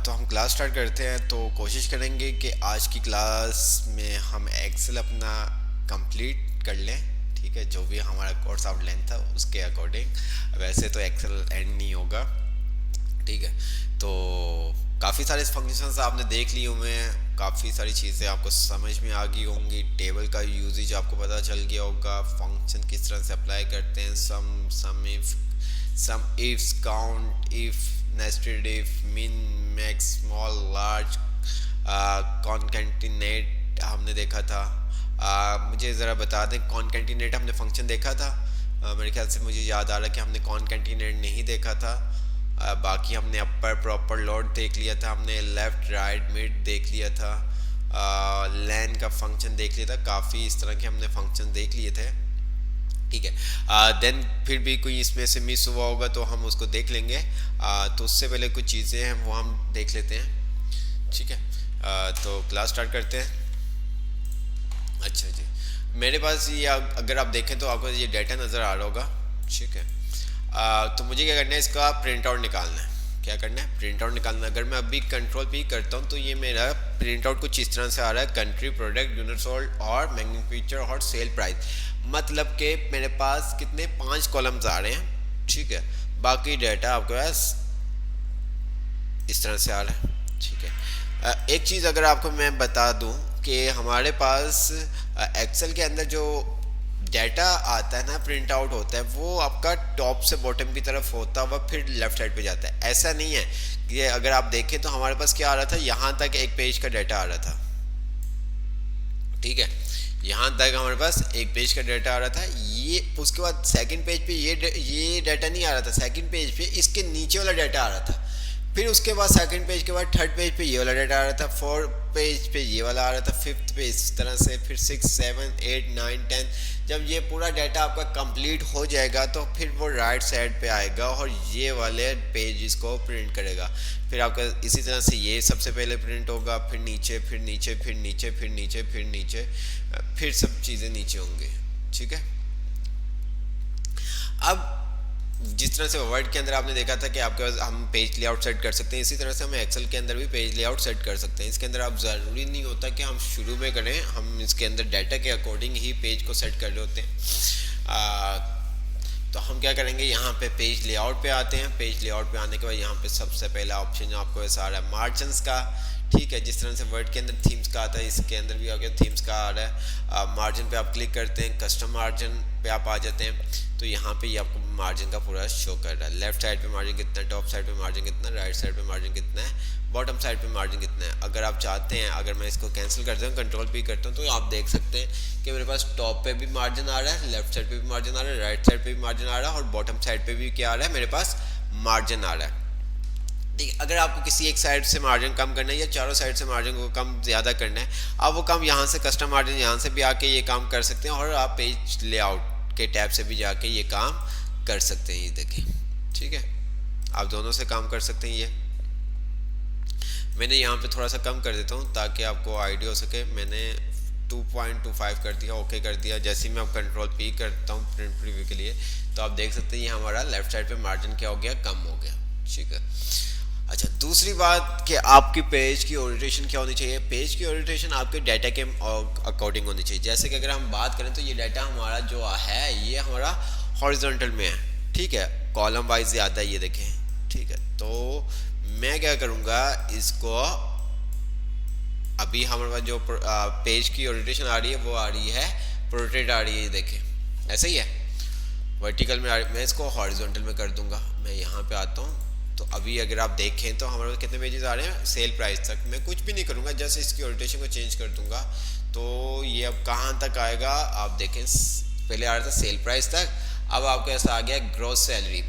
तो हम class start करते हैं। तो कोशिश करेंगे कि आज की क्लास में हम एक्सेल अपना कंप्लीट कर लें। ठीक है, जो भी हमारा कोर्स आउटलाइन था उसके अकॉर्डिंग। वैसे तो एक्सेल एंड नहीं होगा। ठीक है, तो काफ़ी सारे फंक्शंस आपने देख लिए हुए हैं, काफ़ी सारी चीज़ें आपको समझ में आ गई होंगी। टेबल का यूजेज आपको पता चल गया होगा, फंक्शन किस तरह से अप्लाई करते हैं, सम ifs, count if, nested if, मिन, मैक्स, स्मॉल, लार्ज, कॉनकैटिनेट हमने देखा था। मुझे ज़रा बता दें, कॉनकैटिनेट हमने फंक्शन देखा था। मेरे ख्याल से मुझे याद आ रहा है कि हमने कॉनकैटिनेट नहीं देखा था। बाकी हमने अपर प्रॉपर लोड देख लिया था, हमने लेफ़्ट राइट मिड देख लिया था, लैन का फंक्शन देख लिया था। काफ़ी इस तरह के हमने फंक्शन देख लिए थे। ठीक है, देन फिर भी कोई इसमें से मिस हुआ होगा तो हम उसको देख लेंगे। तो उससे पहले कुछ चीज़ें हैं वो हम देख लेते हैं। ठीक है, तो क्लास स्टार्ट करते हैं। अच्छा जी, मेरे पास ये अगर आप देखें तो आपको ये डाटा नज़र आ रहा होगा। ठीक है, तो मुझे क्या करना है, इसका प्रिंट आउट निकालना है। क्या करना है, प्रिंट आउट निकालना है। अगर मैं अभी कंट्रोल पी करता हूँ तो ये मेरा प्रिंट आउट कुछ इस तरह से आ रहा है, कंट्री, प्रोडक्ट, यूनिट सोल्ड और मैन्युफैक्चर और सेल प्राइस। मतलब कि मेरे पास कितने 5 कॉलम्स आ रहे हैं। ठीक है, बाकी डाटा आपके पास इस तरह से आ रहा है। ठीक है, एक चीज़ अगर आपको मैं बता दूं कि हमारे पास एक्सेल के अंदर जो डाटा आता है ना, प्रिंट आउट होता है, वो आपका टॉप से बॉटम की तरफ होता है, वह फिर लेफ्ट साइड पे जाता है। ऐसा नहीं है कि अगर आप देखें तो हमारे पास क्या आ रहा था, यहाँ तक एक पेज का डाटा आ रहा था। ठीक है, यहाँ तक हमारे पास एक पेज का डाटा आ रहा था। ये उसके बाद सेकंड पेज पे ये डाटा नहीं आ रहा था, सेकंड पेज पे इसके नीचे वाला डाटा आ रहा था। फिर उसके बाद सेकंड पेज के बाद थर्ड पेज पे ये वाला डाटा आ रहा था, फोर्थ पेज पे ये वाला आ रहा था, फिफ्थ पे इस तरह से, फिर 6, 7, 8, 9, 10। जब ये पूरा डाटा आपका कंप्लीट हो जाएगा तो फिर वो राइट साइड पे आएगा और ये वाले पेज को प्रिंट करेगा। फिर आपका इसी तरह से ये सबसे पहले प्रिंट होगा, फिर नीचे, फिर नीचे, फिर नीचे, फिर नीचे, फिर नीचे, फिर सब चीज़ें नीचे होंगे। ठीक है, अब जिस तरह से वर्ड के अंदर आपने देखा था कि आपके पास हम पेज लेआउट सेट कर सकते हैं, इसी तरह से हम एक्सेल के अंदर भी पेज लेआउट सेट कर सकते हैं। इसके अंदर आप ज़रूरी नहीं होता कि हम शुरू में करें, हम इसके अंदर डाटा के अकॉर्डिंग ही पेज को सेट कर रहे होते हैं। तो हम क्या करेंगे, यहाँ पे पेज लेआउट पे आते हैं। पेज लेआउट पे आने के बाद यहाँ पे सबसे पहला ऑप्शन आपको ऐसा आ रहा है मार्जिन्स का। ठीक है, जिस तरह से वर्ड के अंदर थीम्स का आता है, इसके अंदर भी आगे थीम्स का आ रहा है। मार्जिन पे आप क्लिक करते हैं, कस्टम मार्जिन पे आप आ जाते हैं। तो यहाँ पे ये आपको मार्जिन का पूरा शो कर रहा है। लेफ्ट साइड पे मार्जिन कितना है, टॉप साइड पे मार्जिन कितना है, राइट साइड पे मार्जिन कितना है, बॉटम साइड पे मार्जिन कितना है। अगर आप चाहते हैं, अगर मैं इसको कैंसिल करता हूँ, कंट्रोल पी करता हूँ, तो आप देख सकते हैं कि मेरे पास टॉप पे भी मार्जिन आ रहा है, लेफ्ट साइड पे भी मार्जिन आ रहा है, राइट साइड पे भी मार्जिन आ रहा है और बॉटम साइड पे भी क्या आ रहा है, मेरे पास मार्जिन आ रहा है। ठीक, अगर आपको किसी एक साइड से मार्जिन कम करना है या चारों साइड से मार्जिन को कम ज़्यादा करना है, आप वो काम यहाँ से कस्टम मार्जिन यहाँ से भी आके ये काम कर सकते हैं, और आप पेज लेआउट के टैब से भी जाके ये काम कर सकते हैं। ये देखें, ठीक है, आप दोनों से काम कर सकते हैं। ये मैंने यहाँ पे थोड़ा सा कम कर देता हूँ ताकि आपको आइडिया हो सके। मैंने 2.25 कर दिया, ओके कर दिया। जैसे ही मैं अब कंट्रोल पी करता हूँ प्रिंट प्रीव्यू के लिए, तो आप देख सकते हैं ये हमारा लेफ्ट साइड पे मार्जिन क्या हो गया, कम हो गया। ठीक है, अच्छा, दूसरी बात कि आपकी पेज की ओरिएंटेशन क्या होनी चाहिए। पेज की ओरिएंटेशन आपके डाटा के अकॉर्डिंग होनी चाहिए। जैसे कि अगर हम बात करें तो ये डाटा हमारा जो है ये हमारा हॉरिजॉन्टल में है। ठीक है, कॉलम वाइज ज़्यादा, ये देखें। ठीक है, तो मैं क्या करूँगा, इसको अभी हमारे पास जो पेज की ओरिएंटेशन आ रही है वो आ रही है प्रोटेट आ रही है, ये देखें, ऐसा ही है। वर्टिकल में आ रही, मैं इसको हॉरिजॉन्टल में कर दूंगा। मैं यहाँ पे आता हूँ तो अभी अगर आप देखें तो हमारे पास कितने पेजेस आ रहे हैं, सेल प्राइस तक। मैं कुछ भी नहीं करूँगा, जस्ट इसकी ओरिएंटेशन को चेंज कर दूंगा तो ये अब कहाँ तक आएगा, आप देखें। पहले आ रहा था सेल प्राइस तक, अब आपके पास आ गया ग्रॉस सैलरी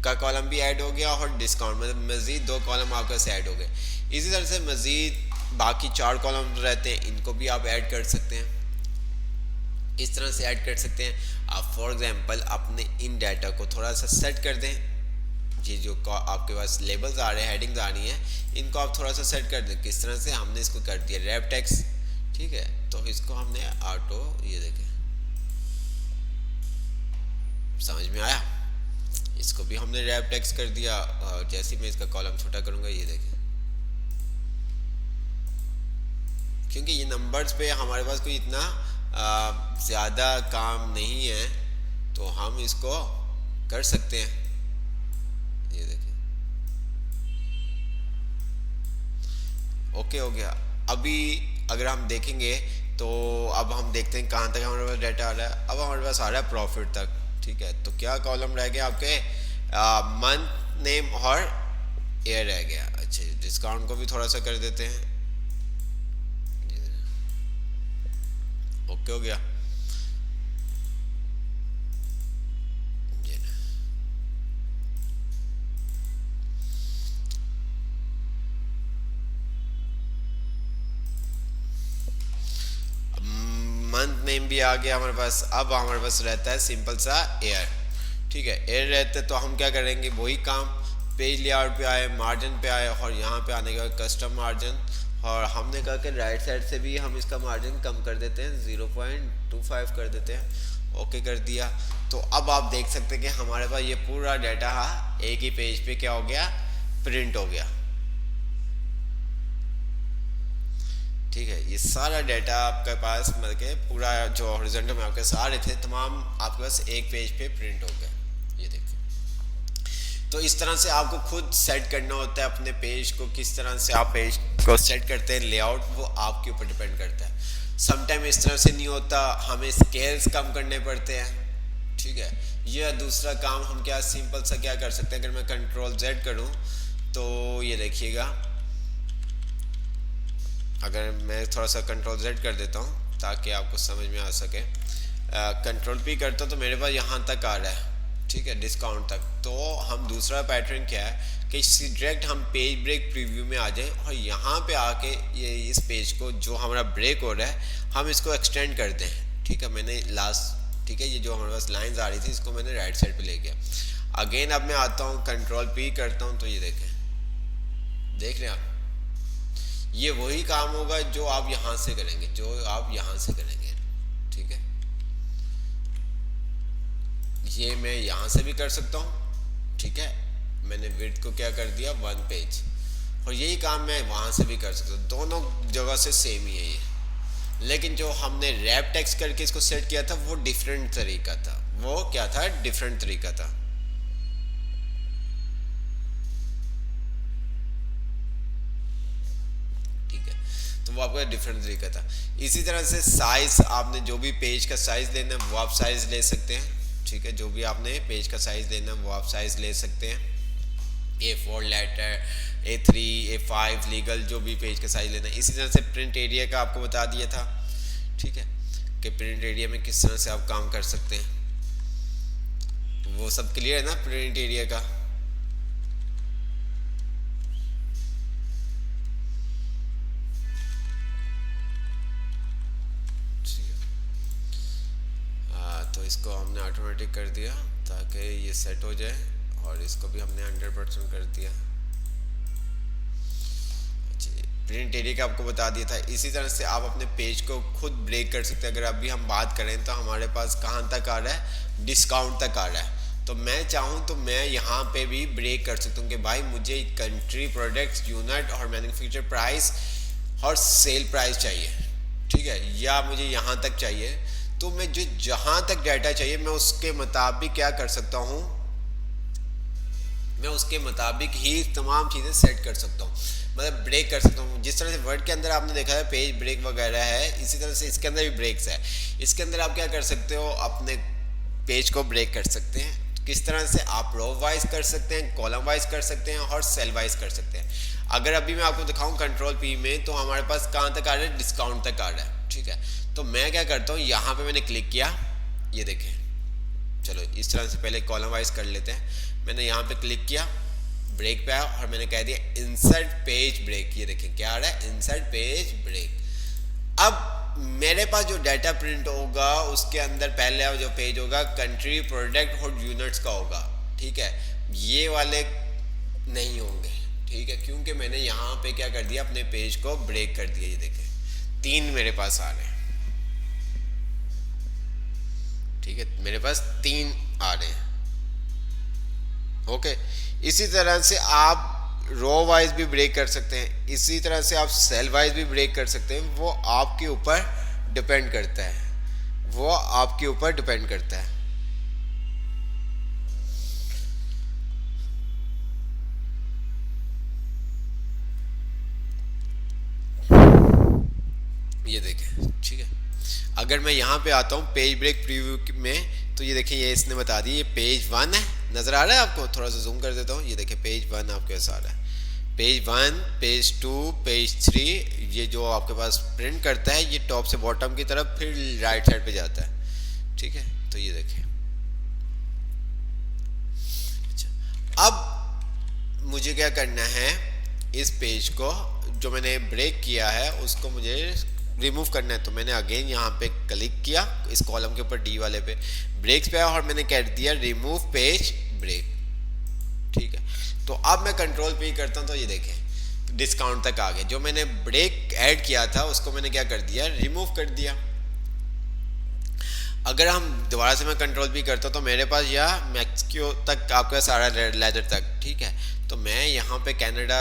का कॉलम भी ऐड हो गया और डिस्काउंट, मतलब मज़ीद 2 कॉलम आपके पास ऐड हो गए। इसी तरह से मज़ीद बाकी 4 कॉलम रहते हैं, इनको भी आप ऐड कर सकते हैं। इस तरह से ऐड कर सकते हैं आप। फॉर एग्जांपल अपने इन डाटा को थोड़ा सा सेट कर दें। ये जो आपके पास लेबल्स आ रहे हैं, हेडिंग्स आ रही हैं, इनको आप थोड़ा सा सेट कर दें। किस तरह से, हमने इसको कर दिया रैप टेक्स्ट। ठीक है, तो इसको हमने ऑटो, ये देखें, समझ में आया। इसको भी हमने रैप टेक्स्ट कर दिया। जैसे मैं इसका कॉलम छोटा करूँगा, ये देखें, क्योंकि ये नंबर्स पे हमारे पास कोई इतना ज़्यादा काम नहीं है, तो हम इसको कर सकते हैं। ये देखिए, ओके हो गया। अभी अगर हम देखेंगे तो अब हम देखते हैं कहाँ तक हमारे पास डाटा आ रहा है। अब हमारे पास आ रहा है प्रॉफिट तक, ठीक है। तो क्या कॉलम रह गया आपके, मंथ नेम और ईयर रह गया। अच्छा, डिस्काउंट को भी थोड़ा सा कर देते हैं। ओके हो गया। मंथ नेम भी आ गया हमारे पास। अब हमारे पास रहता है सिंपल सा एयर, ठीक है। एयर रहता है तो हम क्या करेंगे, वही काम, पेज लेआउट पे आए, मार्जिन पे आए, और यहाँ पे आने के बाद कस्टम मार्जिन, और हमने कहा कि राइट साइड से भी हम इसका मार्जिन कम कर देते हैं, 0.25 कर देते हैं। ओके कर दिया। तो अब आप देख सकते हैं कि हमारे पास ये पूरा डाटा एक ही पेज पे क्या हो गया, प्रिंट हो गया, ठीक है। ये सारा डाटा आपके पास मतलब के पूरा जो हॉरिजॉन्टल में आपके सारे थे तमाम आपके पास एक पेज पे प्रिंट हो गए। ये देखिए, तो इस तरह से आपको खुद सेट करना होता है अपने पेज को। किस तरह से आप पेज को सेट करते हैं लेआउट, वो आपके ऊपर डिपेंड करता है। समटाइम इस तरह से नहीं होता, हमें स्केल्स कम करने पड़ते हैं, ठीक है। यह दूसरा काम हम क्या सिंपल सा क्या कर सकते हैं, अगर मैं कंट्रोल जेड करूँ तो ये देखिएगा, अगर मैं थोड़ा सा कंट्रोल जेड कर देता हूँ ताकि आपको समझ में आ सके, कंट्रोल पी करता हूँ तो मेरे पास यहाँ तक आ रहा है, ठीक है, डिस्काउंट तक। तो हम दूसरा पैटर्न क्या है कि डायरेक्ट हम पेज ब्रेक प्रीव्यू में आ जाएं और यहाँ पे आके ये इस पेज को जो हमारा ब्रेक हो रहा है हम इसको एक्सटेंड कर दें, ठीक है। मैंने लास्ट, ठीक है, ये जो हमारे पास लाइंस आ रही थी इसको मैंने राइट साइड पे ले गया। अगेन अब मैं आता हूँ कंट्रोल पी करता हूँ तो ये देखें, देख रहे हैं आप, ये वही काम होगा जो आप यहां से करेंगे, जो आप यहां से करेंगे, ठीक है। ये मैं यहां से भी कर सकता हूं, ठीक है। मैंने विड्थ को क्या कर दिया, 1 पेज, और यही काम मैं वहां से भी कर सकता हूं। दोनों जगह से सेम ही है ये, लेकिन जो हमने रैप टेक्स्ट करके इसको सेट किया था वो डिफरेंट तरीका था। वो क्या था, डिफरेंट तरीका था। तो वो आपका डिफरेंट तरीका था। इसी तरह से साइज, आपने जो भी पेज का साइज लेना है वो आप साइज ले सकते हैं, ठीक है। जो भी आपने पेज का साइज लेना है वो आप साइज ले सकते हैं। A4 letter, A3, A5 legal, जो भी पेज का साइज लेना है। इसी तरह से प्रिंट एरिया का आपको बता दिया था, ठीक है, कि प्रिंट एरिया में किस तरह से आप काम कर सकते हैं। वो सब क्लियर है ना प्रिंट एरिया का। तो इसको हमने ऑटोमेटिक कर दिया ताकि ये सेट हो जाए, और इसको भी हमने 100% कर दिया। प्रिंट एरिया का आपको बता दिया था। इसी तरह से आप अपने पेज को खुद ब्रेक कर सकते हैं। अगर अभी हम बात करें तो हमारे पास कहाँ तक आ रहा है, डिस्काउंट तक आ रहा है। तो मैं चाहूँ तो मैं यहाँ पे भी ब्रेक कर सकता हूँ कि भाई मुझे कंट्री, प्रोडक्ट्स, यूनिट और मैन्युफैक्चर प्राइस और सेल प्राइस चाहिए, ठीक है, या मुझे यहाँ तक चाहिए। तो मैं जो जहाँ तक डाटा चाहिए मैं उसके मुताबिक क्या कर सकता हूँ, मैं उसके मुताबिक ही तमाम चीज़ें सेट कर सकता हूँ, मतलब ब्रेक कर सकता हूँ। जिस तरह से वर्ड के अंदर आपने देखा है पेज ब्रेक वगैरह है, इसी तरह से इसके अंदर भी ब्रेक्स है। इसके अंदर आप क्या कर सकते हो, अपने पेज को ब्रेक कर सकते हैं। किस तरह से आप रो वाइज कर सकते हैं, कॉलम वाइज कर सकते हैं और सेल वाइज कर सकते हैं। अगर अभी मैं आपको दिखाऊं कंट्रोल पी में तो हमारे पास कहाँ तक आ रहा है, डिस्काउंट तक आ रहा है, ठीक है। तो मैं क्या करता हूँ, यहाँ पे मैंने क्लिक किया, ये देखें, चलो इस तरह से पहले कॉलम वाइज कर लेते हैं। मैंने यहाँ पे क्लिक किया, ब्रेक पे आया और मैंने कह दिया इंसर्ट पेज ब्रेक। ये देखें क्या आ रहा है, इंसर्ट पेज ब्रेक। अब मेरे पास जो डाटा प्रिंट होगा उसके अंदर पहले जो पेज होगा कंट्री, प्रोडक्ट और यूनिट्स का होगा, ठीक है। ये वाले नहीं होंगे, ठीक है, क्योंकि मैंने यहाँ पे क्या कर दिया, अपने पेज को ब्रेक कर दिया। ये देखें 3 मेरे पास आ रहे हैं, ठीक है, मेरे पास 3 आ रहे हैं, ओके। इसी तरह से आप रो वाइज भी ब्रेक कर सकते हैं, इसी तरह से आप सेल वाइज भी ब्रेक कर सकते हैं। वो आपके ऊपर डिपेंड करता है, वो आपके ऊपर डिपेंड करता है। ये देखें, ठीक है। अगर मैं यहाँ पे आता हूँ पेज ब्रेक प्रीव्यू में, तो ये देखें, ये इसने बता दी ये पेज 1 है, नज़र आ रहा है आपको? थोड़ा सा जूम कर देता हूँ, ये देखें पेज 1 आपके पास आ रहा है। पेज 1, पेज 2, पेज 3, ये जो आपके पास प्रिंट करता है ये टॉप से बॉटम की तरफ फिर राइट साइड पे जाता है, ठीक है। तो ये देखें, अच्छा, अब मुझे क्या करना है, इस पेज को जो मैंने ब्रेक किया है उसको मुझे रिमूव करना है। तो मैंने अगेन यहाँ पे क्लिक किया, इस कॉलम के ऊपर डी वाले पे ब्रेक्स पे आया और मैंने कह दिया रिमूव पेज ब्रेक, ठीक है। तो अब मैं कंट्रोल पी करता हूँ, तो ये देखें डिस्काउंट तक आ गए। जो मैंने ब्रेक ऐड किया था उसको मैंने क्या कर दिया, रिमूव कर दिया। अगर हम दोबारा से मैं कंट्रोल पी करता हूँ तो मेरे पास यह मैक्सिको तक आपका सारा लेदर तक, ठीक है। तो मैं यहाँ पे कनाडा,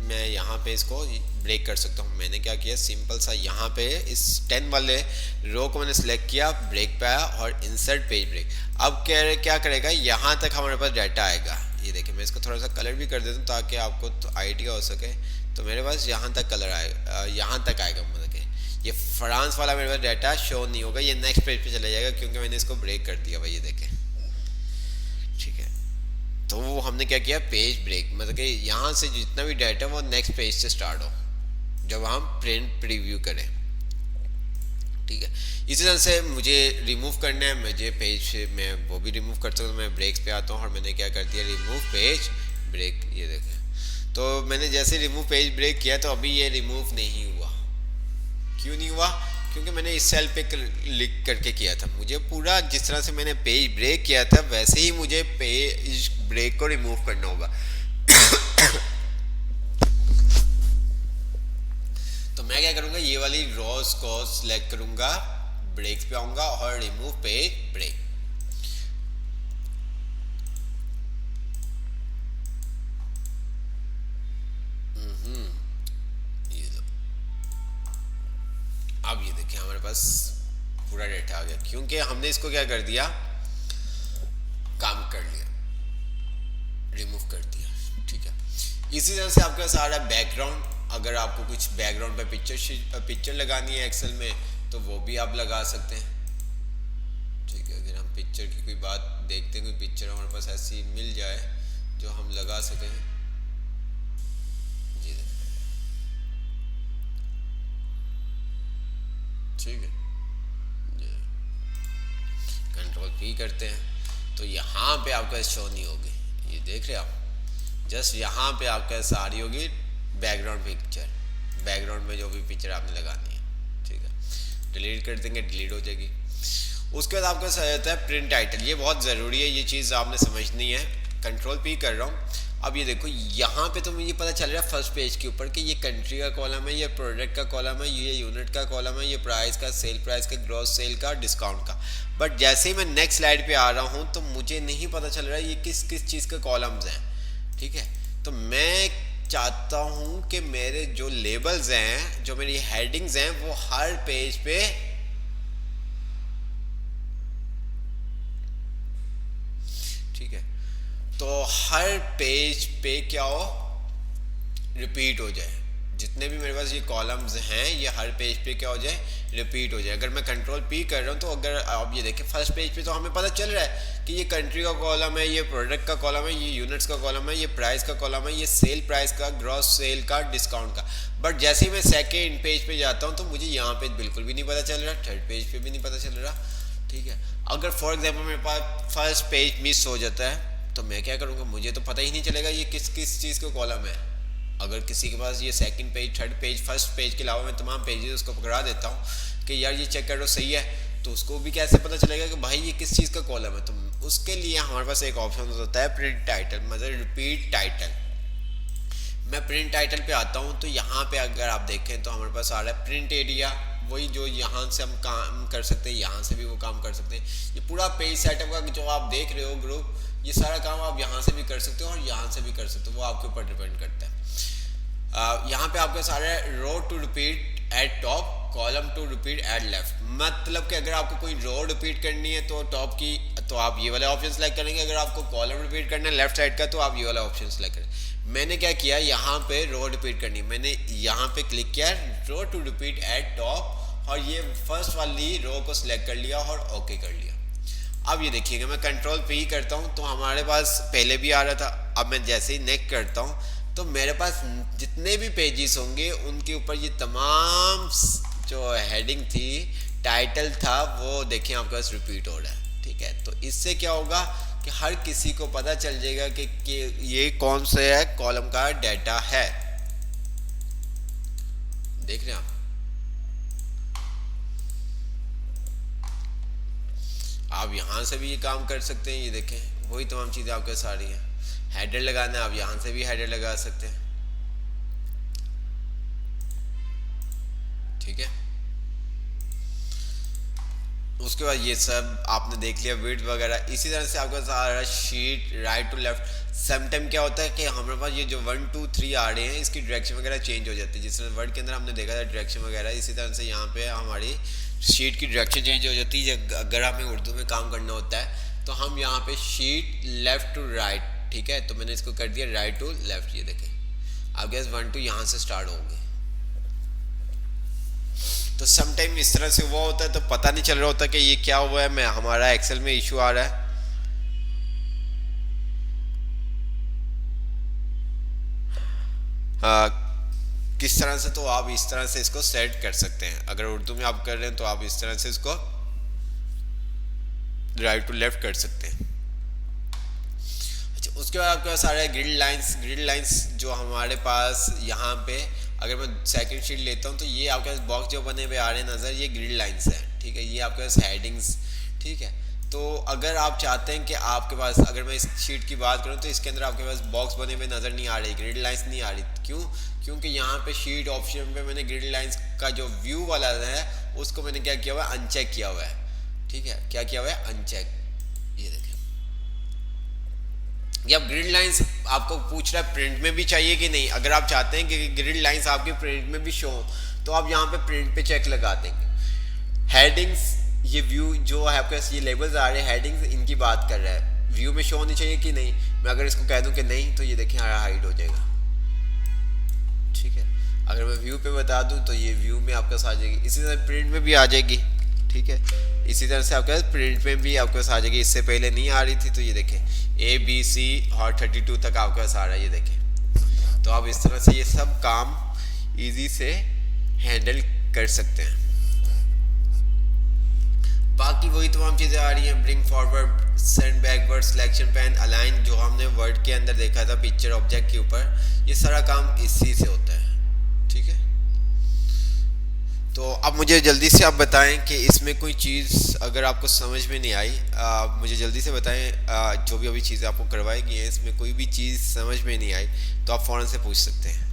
मैं यहाँ पे इसको ब्रेक कर सकता हूँ। मैंने क्या किया, सिंपल सा यहाँ पे इस 10 वाले रो को मैंने सेलेक्ट किया, ब्रेक पे आया और इंसर्ट पेज ब्रेक। अब क्या करेगा, यहाँ तक हमारे पास डाटा आएगा। ये देखिए, मैं इसको थोड़ा सा कलर भी कर देता हूँ ताकि आपको तो आइडिया हो सके। तो मेरे पास यहाँ तक कलर आएगा, यहाँ तक आएगा, मतलब कि ये फ्रांस वाला मेरे पास डाटा शो नहीं होगा, ये नेक्स्ट पेज पे चला जाएगा क्योंकि मैंने इसको ब्रेक कर दिया भाई, ये देखें, ठीक है। तो वो हमने क्या किया, पेज ब्रेक, मतलब कि यहाँ से जितना भी डाटा वो नेक्स्ट पेज से स्टार्ट हो जब हम प्रिंट प्रीव्यू करें, ठीक है। इसी तरह से मुझे रिमूव करना है, मुझे पेज से मैं वो भी रिमूव कर सकता हूँ। मैं ब्रेक्स पे आता हूँ और मैंने क्या कर दिया, रिमूव पेज ब्रेक, ये देखें। तो मैंने जैसे रिमूव पेज ब्रेक किया तो अभी ये रिमूव नहीं हुआ। क्यों नहीं हुआ, क्योंकि मैंने इस सेल पे क्लिक करके किया था। मुझे पूरा जिस तरह से मैंने पेज ब्रेक किया था वैसे ही मुझे पेज ब्रेक को रिमूव करना होगा। तो मैं क्या करूंगा, ये वाली रोज को सिलेक्ट करूंगा, ब्रेक्स पे आऊंगा और रिमूव पेज ब्रेक। ये लो, अब ये देखिए हमारे पास पूरा डेटा आ गया क्योंकि हमने इसको क्या कर दिया, काम कर लिया, रिमूव कर दिया, ठीक है। इसी तरह से आपके पास आ रहा है बैकग्राउंड। अगर आपको कुछ बैकग्राउंड पे पिक्चर लगानी है एक्सेल में तो वो भी आप लगा सकते हैं, ठीक है। अगर हम पिक्चर की कोई बात देखते हैं, कोई पिक्चर हमारे पास ऐसी मिल जाए जो हम लगा सकें, जी ठीक है, कंट्रोल पी करते हैं तो यहाँ पे आपका शो नहीं होगी, ये देख रहे हैं आप, जस्ट यहाँ पे आपका सारी होगी बैकग्राउंड पिक्चर, बैकग्राउंड में जो भी पिक्चर आपने लगानी है, ठीक है। डिलीट कर देंगे, डिलीट हो जाएगी। उसके बाद आपका सही होता है प्रिंट टाइटल, ये बहुत ज़रूरी है, ये चीज़ आपने समझनी है। कंट्रोल पी कर रहा हूँ। अब ये देखो यहाँ पे तो मुझे पता चल रहा है फर्स्ट पेज के ऊपर कि ये कंट्री का कॉलम है, ये प्रोडक्ट का कॉलम है, ये यूनिट का कॉलम है, ये प्राइस का, सेल प्राइस का, ग्रॉस सेल का, डिस्काउंट का। बट जैसे ही मैं नेक्स्ट स्लाइड पे आ रहा हूँ तो मुझे नहीं पता चल रहा है ये किस किस चीज़ के कॉलम्स हैं, ठीक है। तो मैं चाहता हूँ कि मेरे जो लेबल्स हैं, जो मेरी हेडिंग्स हैं, वो हर पेज पे ठीक है, तो हर पेज पे क्या हो, रिपीट हो जाए। जितने भी मेरे पास ये कॉलम्स हैं ये हर पेज पे क्या हो जाए, रिपीट हो जाए। अगर मैं कंट्रोल पी कर रहा हूँ तो अगर आप ये देखें फर्स्ट पेज पे तो हमें पता चल रहा है कि ये कंट्री का कॉलम है, ये प्रोडक्ट का कॉलम है, ये यूनिट्स का कॉलम है, ये प्राइस का कॉलम है, ये सेल प्राइस का, ग्रॉस सेल का, डिस्काउंट का। बट जैसे ही मैं सेकेंड पेज पे जाता हूँ तो मुझे यहाँ पे बिल्कुल भी नहीं पता चल रहा, थर्ड पेज पे भी नहीं पता चल रहा, ठीक है। अगर फॉर एग्जाम्पल मेरे पास फर्स्ट पेज मिस हो जाता है तो मैं क्या करूँगा, मुझे तो पता ही नहीं चलेगा ये किस किस चीज़ का कॉलम है। अगर किसी के पास ये second page, third page, first page के अलावा मैं तमाम पेजेस उसको पकड़ा देता हूँ कि यार ये चेक करो सही है, तो उसको भी कैसे पता चलेगा कि भाई ये किस चीज़ का कॉलम है। तो उसके लिए हमारे पास एक ऑप्शन होता है प्रिंट टाइटल, मतलब रिपीट टाइटल। मैं प्रिंट टाइटल पे आता हूँ तो यहाँ पे अगर आप देखें तो हमारे पास आ रहा है प्रिंट एरिया, वही जो यहाँ से हम काम कर सकते हैं, यहाँ से भी वो काम कर सकते हैं। ये पूरा पेज सेटअप का जो आप देख रहे हो ग्रुप, ये सारा काम आप यहाँ से भी कर सकते हो और यहाँ से भी कर सकते हो, वो आपके ऊपर डिपेंड करता है। यहाँ पे आपके सारे row two repeat at top, column two repeat at left. मतलब कि अगर आपको कोई रो रिपीट करनी है तो टॉप की तो आप ये वाला ऑप्शन सेलेक्ट करेंगे, अगर आपको कॉलम रिपीट करना है लेफ्ट साइड का तो आप ये वाला ऑप्शन सेलेक्ट करेंगे। मैंने क्या किया, यहाँ पे रो रिपीट करनी, मैंने यहाँ पे क्लिक किया रो टू रिपीट एट टॉप और ये फर्स्ट वाली रो को सिलेक्ट कर लिया और ओके कर लिया। अब ये देखिएगा मैं कंट्रोल पे ही करता हूँ तो हमारे पास पहले भी आ रहा था, अब मैं जैसे ही नेक्स्ट करता हूँ तो मेरे पास जितने भी पेजेस होंगे उनके ऊपर ये तमाम जो हेडिंग थी, टाइटल था, वो देखें आपके पास रिपीट हो रहा है। ठीक है, तो इससे क्या होगा कि हर किसी को पता चल जाएगा कि ये कौन से है कॉलम का डाटा है। देख रहे हैं आप यहाँ से भी ये काम कर सकते हैं। ये देखें वही तमाम चीज़ें आपके साथ आ रही हैं। हेडर लगाना है, आप यहाँ से भी हेडर लगा सकते हैं। ठीक है, उसके बाद ये सब आपने देख लिया विड्थ वगैरह। इसी तरह से आपका सारा sheet right to left. Some time क्या होता है कि हमारे पास ये जो 1 2 3 आ रहे हैं इसकी डायरेक्शन वगैरह चेंज हो जाती है, जिस तरह वर्ड के अंदर हमने देखा था डायरेक्शन वगैरह, इसी तरह से यहाँ पे हमारी शीट की डायरेक्शन चेंज हो जाती है। अगर हमें उर्दू में काम करना होता है तो हम यहाँ पे शीट लेफ्ट टू राइट, ठीक है, तो मैंने इसको कर दिया राइट टू लेफ्ट। ये देखें आपके पास 1 2 यहाँ से स्टार्ट होंगे। तो सम टाइम इस तरह से हुआ होता है तो पता नहीं चल रहा होता कि ये क्या हुआ है, मैं हमारा एक्सेल में इशू आ रहा है। आ, किस तरह से, तो आप इस तरह से इसको सेट कर सकते हैं। अगर उर्दू में आप कर रहे हैं तो आप इस तरह से इसको राइट टू लेफ्ट कर सकते हैं। अच्छा, उसके बाद आपके पास सारे ग्रिड लाइंस। ग्रिड लाइंस जो हमारे पास यहाँ पे, अगर मैं सेकंड शीट लेता हूँ तो ये आपके पास बॉक्स जो बने हुए आ रहे हैं नज़र, ये ग्रिड लाइंस हैं। ठीक है, ये आपके पास हेडिंग्स। ठीक है, तो अगर आप चाहते हैं कि आपके पास, अगर मैं इस शीट की बात करूँ तो इसके अंदर आपके पास बॉक्स बने हुए नज़र नहीं आ रही, ग्रिड लाइंस नहीं आ रही। क्यों? क्योंकि यहाँ पे शीट ऑप्शन पे मैंने ग्रिड लाइंस का जो व्यू वाला है उसको मैंने क्या किया हुआ है, अनचेक किया हुआ है। ठीक है, क्या किया हुआ है, अनचेक। ये देखें, ये अब ग्रिड लाइंस आपको पूछ रहा है प्रिंट में भी चाहिए कि नहीं। अगर आप चाहते हैं कि ग्रिड लाइंस आपके प्रिंट में भी शो हो तो आप यहाँ पे प्रिंट पे चेक लगा देंगे। हेडिंग्स, ये व्यू जो है आपके पास, ये लेबल्स आ रहे हैं हेडिंग्स, इनकी बात कर रहा है, व्यू में शो होनी चाहिए कि नहीं। मैं अगर इसको कह दूं कि नहीं तो ये देखिए हाइड हो जाएगा। ठीक है, अगर मैं व्यू पे बता दूं तो ये व्यू में आपके पास आ जाएगी, इसी तरह प्रिंट में भी आ जाएगी। ठीक है, इसी तरह से आपके पास प्रिंट में भी आपके पास आ जाएगी। इससे पहले नहीं आ रही थी, तो ये देखें ABC और 32 तक आपके पास आ रहा है। ये देखें, तो आप इस तरह से ये सब काम इजी से हैंडल कर सकते हैं। बाकी वही तमाम चीज़ें आ रही हैं, bring forward, send backward, selection pan, align, जो हमने वर्ड के अंदर देखा था पिक्चर ऑब्जेक्ट के ऊपर, ये सारा काम इसी से होता है। ठीक है, तो अब मुझे जल्दी से आप बताएं कि इसमें कोई चीज़ अगर आपको समझ में नहीं आई, मुझे जल्दी से बताएं। जो भी अभी चीज़ें आपको करवाई गई हैं इसमें कोई भी चीज़ समझ में नहीं आई तो आप फ़ौरन से पूछ सकते हैं।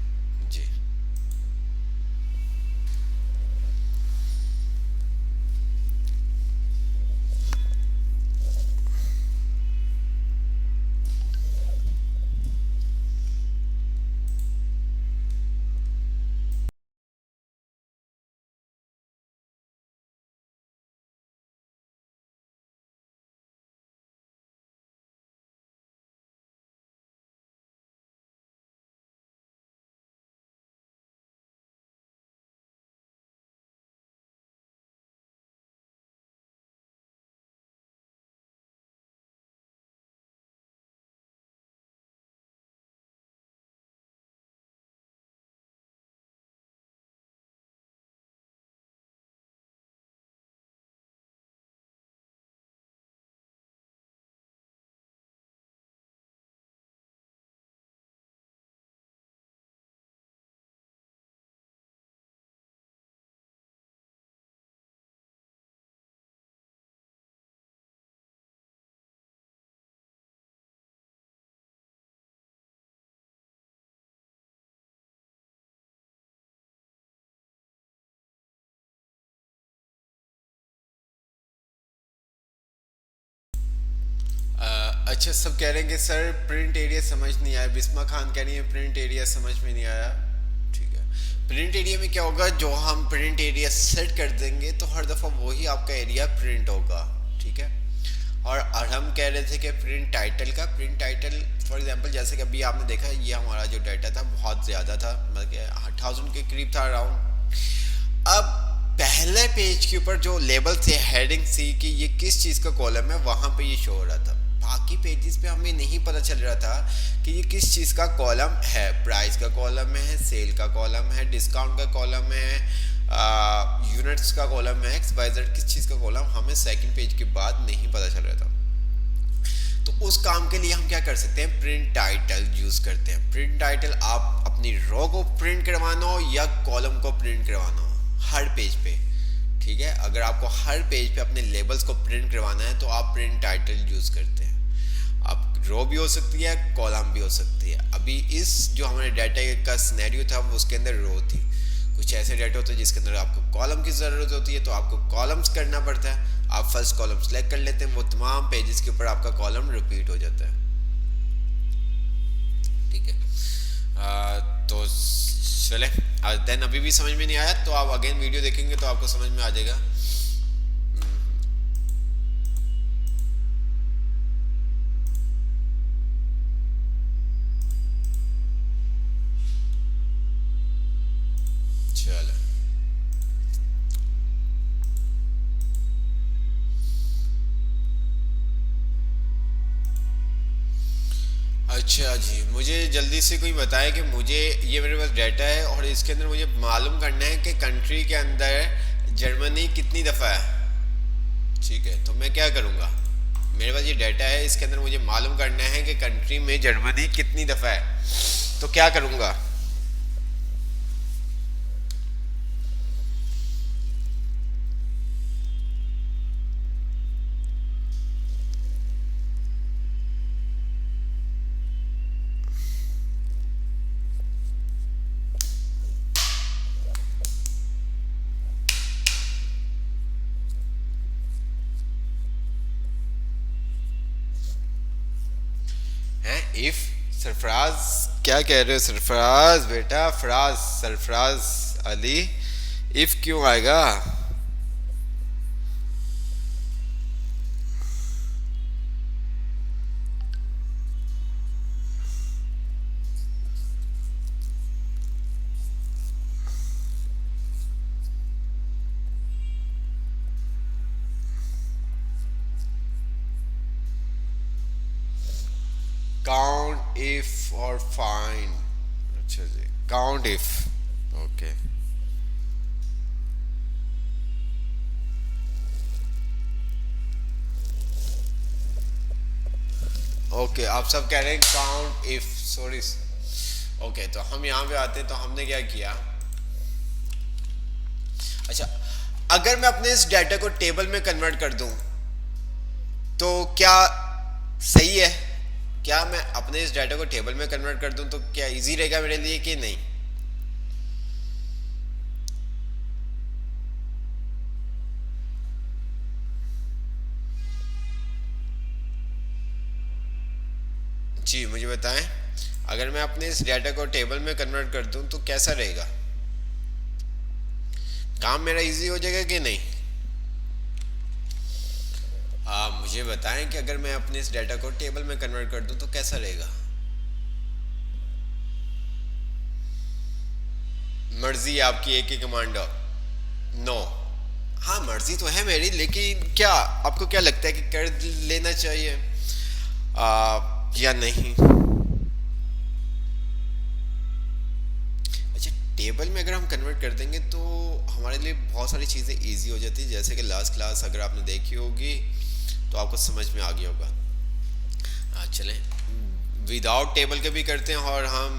अच्छा, सब कह रहे हैं कि सर प्रिंट एरिया समझ नहीं आया। बिस्मा खान कह रही है प्रिंट एरिया समझ में नहीं आया। ठीक है, प्रिंट एरिया में क्या होगा, जो हम प्रिंट एरिया सेट कर देंगे तो हर दफ़ा वही आपका एरिया प्रिंट होगा। ठीक है, और हम कह रहे थे कि प्रिंट टाइटल का, प्रिंट टाइटल फॉर एग्जांपल जैसे कि अभी आपने देखा ये हमारा जो डाटा था बहुत ज़्यादा था, मतलब 1000 के करीब था अराउंड। अब पहले पेज के ऊपर जो लेबल थे, हेडिंग थी कि ये किस चीज़ का कॉलम है, वहाँ पे ये शो हो रहा था। बाकी पेजेस पे हमें नहीं पता चल रहा था कि ये किस चीज़ का कॉलम है। प्राइस का कॉलम है, सेल का कॉलम है, डिस्काउंट का कॉलम है, यूनिट्स का कॉलम है, एक्सवाइजेड किस चीज़ का कॉलम, हमें सेकंड पेज के बाद नहीं पता चल रहा था। तो उस काम के लिए हम क्या कर सकते हैं, प्रिंट टाइटल यूज़ करते हैं। प्रिंट टाइटल आप अपनी रो को प्रिंट करवाना हो या कॉलम को प्रिंट करवाना हो हर पेज पे। ठीक है, अगर आपको हर पेज पे अपने लेबल्स को प्रिंट करवाना है तो आप प्रिंट टाइटल यूज़ करते हैं। अब रो भी हो सकती है, कॉलम भी हो सकती है। अभी इस जो हमारे डाटा का सिनेरियो था वो उसके अंदर रो थी। कुछ ऐसे डाटा होते हैं जिसके अंदर आपको कॉलम की ज़रूरत होती है तो आपको कॉलम्स करना पड़ता है। आप फर्स्ट कॉलम सेलेक्ट कर लेते हैं, वो तमाम पेजेस के ऊपर आपका कॉलम रिपीट हो जाता है। ठीक है, तो चले देन अभी भी समझ में नहीं आया तो आप अगेन वीडियो देखेंगे तो आपको समझ में आ जाएगा। चलो, अच्छा जी, मुझे जल्दी से कोई बताए कि मुझे ये मेरे पास डाटा है और इसके अंदर मुझे मालूम करना है कि कंट्री के अंदर जर्मनी कितनी दफ़ा है। ठीक है, तो मैं क्या करूँगा, मेरे पास ये डाटा है, इसके अंदर मुझे मालूम करना है कि कंट्री में जर्मनी कितनी दफ़ा है। तो क्या करूँगा, हैं इफ सरफराज, क्या कह रहे हो सरफराज बेटा, फराज सरफराज अली, इफ क्यों आएगा। काउंट इफ और फाइंड, अच्छा जी, काउंट इफ, ओके। ओके, आप सब कह रहे हैं काउंट इफ, सॉरी। ओके, तो हम यहाँ पे आते हैं, तो हमने क्या किया, अच्छा, अगर मैं अपने इस डाटा को टेबल में कन्वर्ट कर दूं तो क्या सही है, क्या मैं अपने इस डाटा को टेबल में कन्वर्ट कर दूं तो क्या इजी रहेगा मेरे लिए कि नहीं। जी मुझे बताएं, अगर मैं अपने इस डाटा को टेबल में कन्वर्ट कर दूं तो कैसा रहेगा, काम मेरा इजी हो जाएगा कि नहीं। आप मुझे बताएं कि अगर मैं अपने इस डाटा को टेबल में कन्वर्ट कर दूं तो कैसा रहेगा। मर्जी आपकी, एक ही कमांड हो। नो, हाँ मर्जी तो है मेरी, लेकिन क्या आपको क्या लगता है कि कर लेना चाहिए या नहीं। अच्छा, टेबल में अगर हम कन्वर्ट कर देंगे तो हमारे लिए बहुत सारी चीज़ें इजी हो जाती है, जैसे कि लास्ट क्लास अगर आपने देखी होगी तो आपको समझ में आ गया होगा। चलें, विदाउट टेबल के भी करते हैं और हम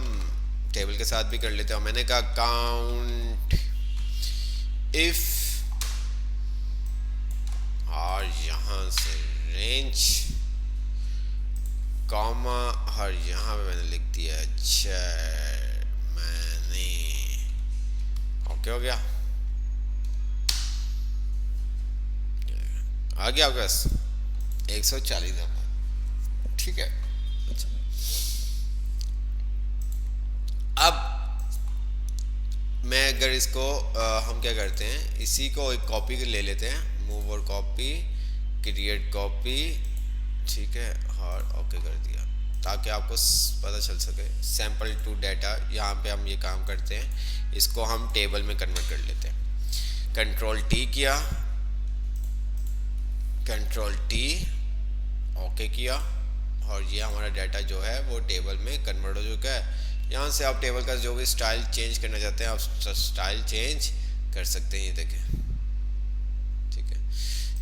टेबल के साथ भी कर लेते हैं। मैंने कहा काउंट इफ, और यहाँ से रेंज कॉमा, और यहाँ पे मैंने लिख दिया मैंने, ओके हो गया, आ गया बस 140 दफा। ठीक है। अच्छा, अब मैं अगर इसको हम क्या करते हैं, इसी को एक कॉपी ले लेते हैं, मूव और कॉपी, क्रिएट कॉपी, ठीक है, और ओके कर दिया ताकि आपको पता चल सके। सैम्पल टू डाटा, यहाँ पे हम ये काम करते हैं, इसको हम टेबल में कन्वर्ट कर लेते हैं। कंट्रोल टी किया, कंट्रोल टी, ओके किया, और ये हमारा डाटा जो है वो टेबल में कन्वर्ट हो चुका है। यहाँ से आप टेबल का जो भी स्टाइल चेंज करना चाहते हैं आप स्टाइल चेंज कर सकते हैं। ये देखें, ठीक है,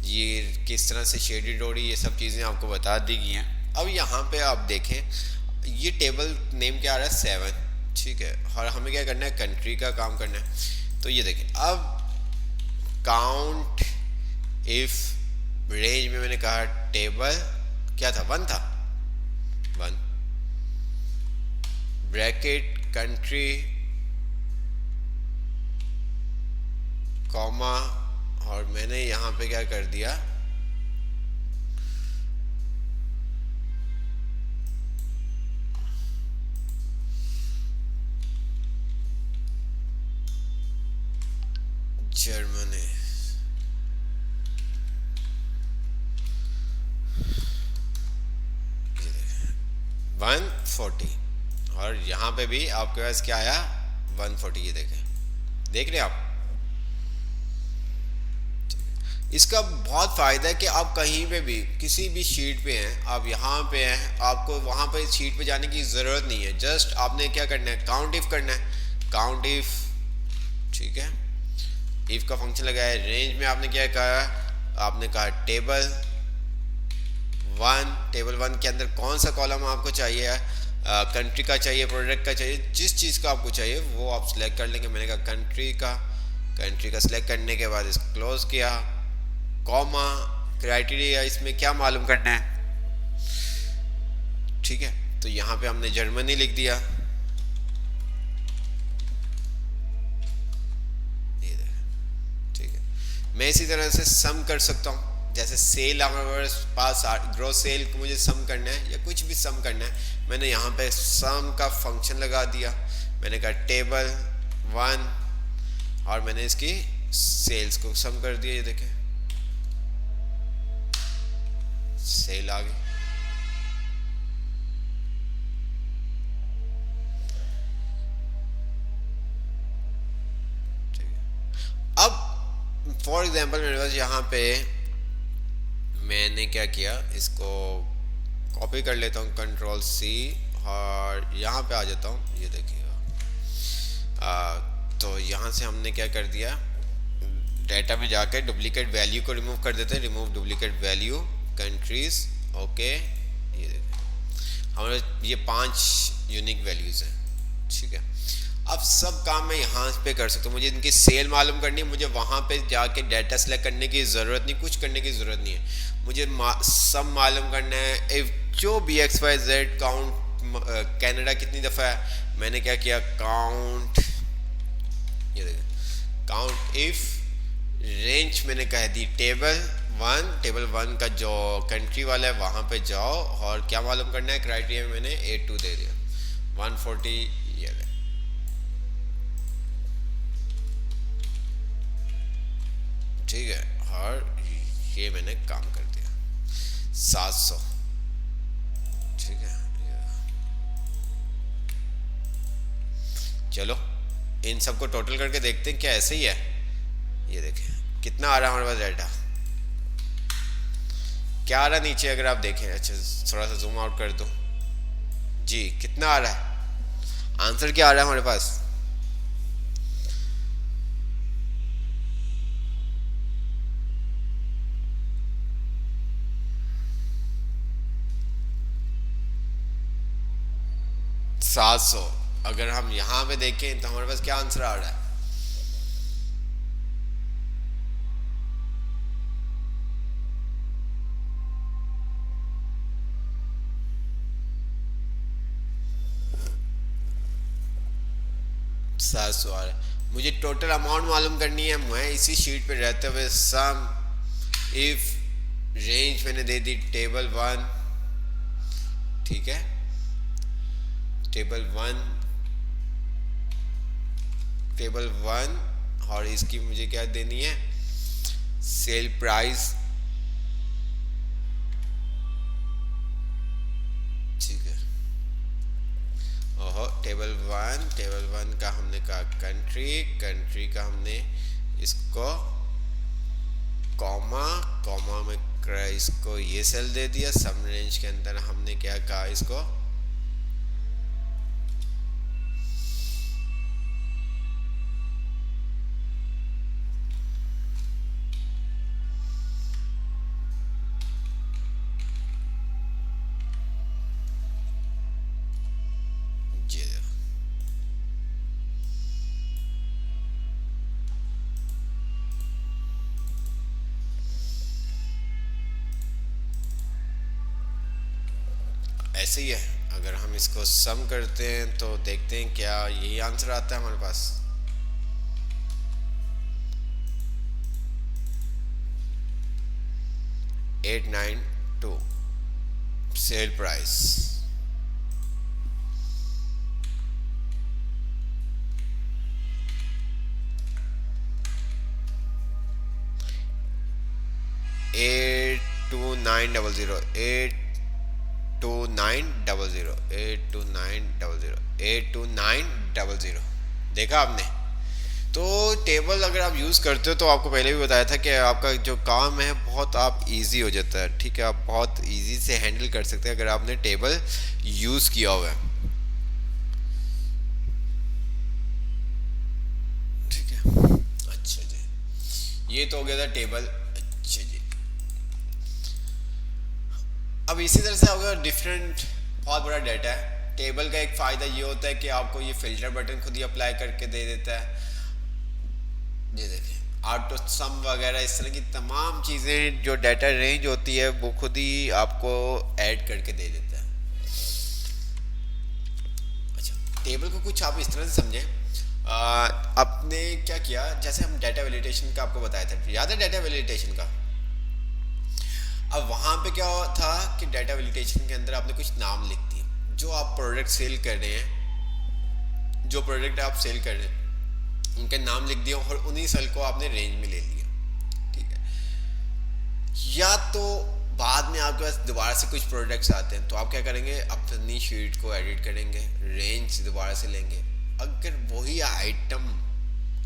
ये किस तरह से शेडेड हो रही है, ये सब चीज़ें आपको बता दी गई हैं। अब यहाँ पे आप देखें, ये टेबल नेम क्या आ रहा है, 7, ठीक है, और हमें क्या करना है, कंट्री का काम करना है। तो ये देखें, अब काउंट इफ रेंज में मैंने कहा टेबल क्या था, 1 था, 1 ब्रैकेट कंट्री कॉमा, और मैंने यहाँ पे क्या कर दिया, जर्मनी, 140, और यहाँ पे भी आपके पास क्या आया, 140। ये देखें, देख रहे हैं आप। इसका बहुत फ़ायदा है कि आप कहीं पे भी किसी भी शीट पे हैं, आप यहाँ पे हैं, आपको वहाँ पे शीट पे जाने की ज़रूरत नहीं है। जस्ट आपने क्या करना है, काउंट इफ करना है, काउंट इफ, ठीक है, इफ का फंक्शन लगाया है। रेंज में आपने क्या कहा, आपने कहा टेबल 1, टेबल 1 के अंदर कौन सा कॉलम आपको चाहिए, कंट्री का चाहिए, प्रोडक्ट का चाहिए, जिस चीज़ का आपको चाहिए वो आप सिलेक्ट कर लेंगे। मैंने कहा कंट्री का सिलेक्ट करने के बाद इसको क्लोज किया, कॉमा, क्राइटेरिया इसमें क्या मालूम करना है, ठीक है, तो यहाँ पे हमने जर्मनी लिख दिया। ये ठीक है, मैं इसी तरह से सम कर सकता हूँ, जैसे सेल हमारे पास ग्रोस सेल को मुझे सम करना है या कुछ भी सम करना है, मैंने यहाँ पे सम का फंक्शन लगा दिया। मैंने कहा टेबल 1 और मैंने इसकी सेल्स को सम कर दिया। ये देखें, सेल आ गई। ठीक है, अब फॉर एग्जांपल मेरे पास यहाँ पे मैंने क्या किया, इसको कॉपी कर लेता हूँ, कंट्रोल सी, और यहाँ पे आ जाता हूँ। ये देखिएगा, तो यहाँ से हमने क्या कर दिया, डाटा में जाकर डुप्लीकेट वैल्यू को रिमूव कर देते हैं, remove duplicate value, countries, okay. ये देखिए हमारे ये 5 यूनिक वैल्यूज़ हैं, ठीक है। अब सब काम मैं यहाँ पे कर सकता हूँ। मुझे इनकी सेल मालूम करनी है, मुझे वहाँ पे जाके डाटा सेलेक्ट करने की ज़रूरत नहीं, कुछ करने की ज़रूरत नहीं है। मुझे सब मालूम करना है, इफ जो BXYZ काउंट कनाडा कितनी दफ़ा है, मैंने क्या किया, काउंट, ये देखिए काउंट इफ रेंज मैंने कह दी टेबल 1 का जो कंट्री वाला है वहाँ पे जाओ, और क्या मालूम करना है, क्राइटेरिया मैंने A2 दे दिया, 140, ये ठीक है, और ये मैंने काम कर दिया 700, ठीक है। चलो इन सबको टोटल करके देखते हैं क्या ऐसे ही है। ये देखें कितना आ रहा है हमारे पास डाटा, क्या आ रहा है नीचे, अगर आप देखें, अच्छा थोड़ा सा जूम आउट कर दो जी, कितना आ रहा है, आंसर क्या आ रहा है हमारे पास, 700। अगर हम यहाँ पे देखें तो हमारे पास क्या आंसर आ रहा है, $700 आ रहा है। मुझे टोटल अमाउंट मालूम करनी है, मैं इसी शीट पे रहते हुए सम इफ रेंज मैंने दे दी टेबल 1, ठीक है। टेबल वन, टेबल वन, और इसकी मुझे क्या देनी है, सेल प्राइस, ठीक है। ओहो, टेबल वन का हमने कहा कंट्री, कंट्री का हमने इसको कॉमा, कॉमा में इसको ये सेल दे दिया, सब रेंज के अंदर हमने क्या कहा इसको, ये ऐसे ही है। अगर हम इसको सम करते हैं तो देखते हैं क्या यही आंसर आता है हमारे पास। 892 sale price, eight two nine double zero, 82900, 82900, 82900, देखा आपने। तो टेबल अगर आप यूज़ करते हो तो आपको पहले भी बताया था कि आपका जो काम है बहुत आप इजी हो जाता है, ठीक है, आप बहुत इजी से हैंडल कर सकते हैं अगर आपने टेबल यूज़ किया हुआ है, ठीक है। अच्छा जी, ये तो हो गया था टेबल। अच्छा जी, अब इसी तरह से अगर डिफरेंट बहुत बड़ा डाटा है, टेबल का एक फ़ायदा ये होता है कि आपको ये फिल्टर बटन खुद ही अप्लाई करके दे देता है। ये देखें, ऑटो सम वगैरह इस तरह की तमाम चीज़ें जो डाटा रेंज होती है वो खुद ही आपको ऐड करके दे देता है। अच्छा, टेबल को कुछ आप इस तरह से समझें, आपने क्या किया, जैसे हम डाटा वैलिडेशन का आपको बताया था, याद है डाटा वैलिडेशन का। अब वहाँ पे क्या था कि डाटा वैलिडेशन के अंदर आपने कुछ नाम लिख दिए, जो आप प्रोडक्ट सेल कर रहे हैं, जो प्रोडक्ट आप सेल कर रहे हैं उनके नाम लिख दिया और उन्हीं सेल को आपने रेंज में ले लिया, ठीक है। या तो बाद में आपके पास दोबारा से कुछ प्रोडक्ट्स आते हैं तो आप क्या करेंगे, अपनी शीट को एडिट करेंगे, रेंज दोबारा से लेंगे। अगर वही आइटम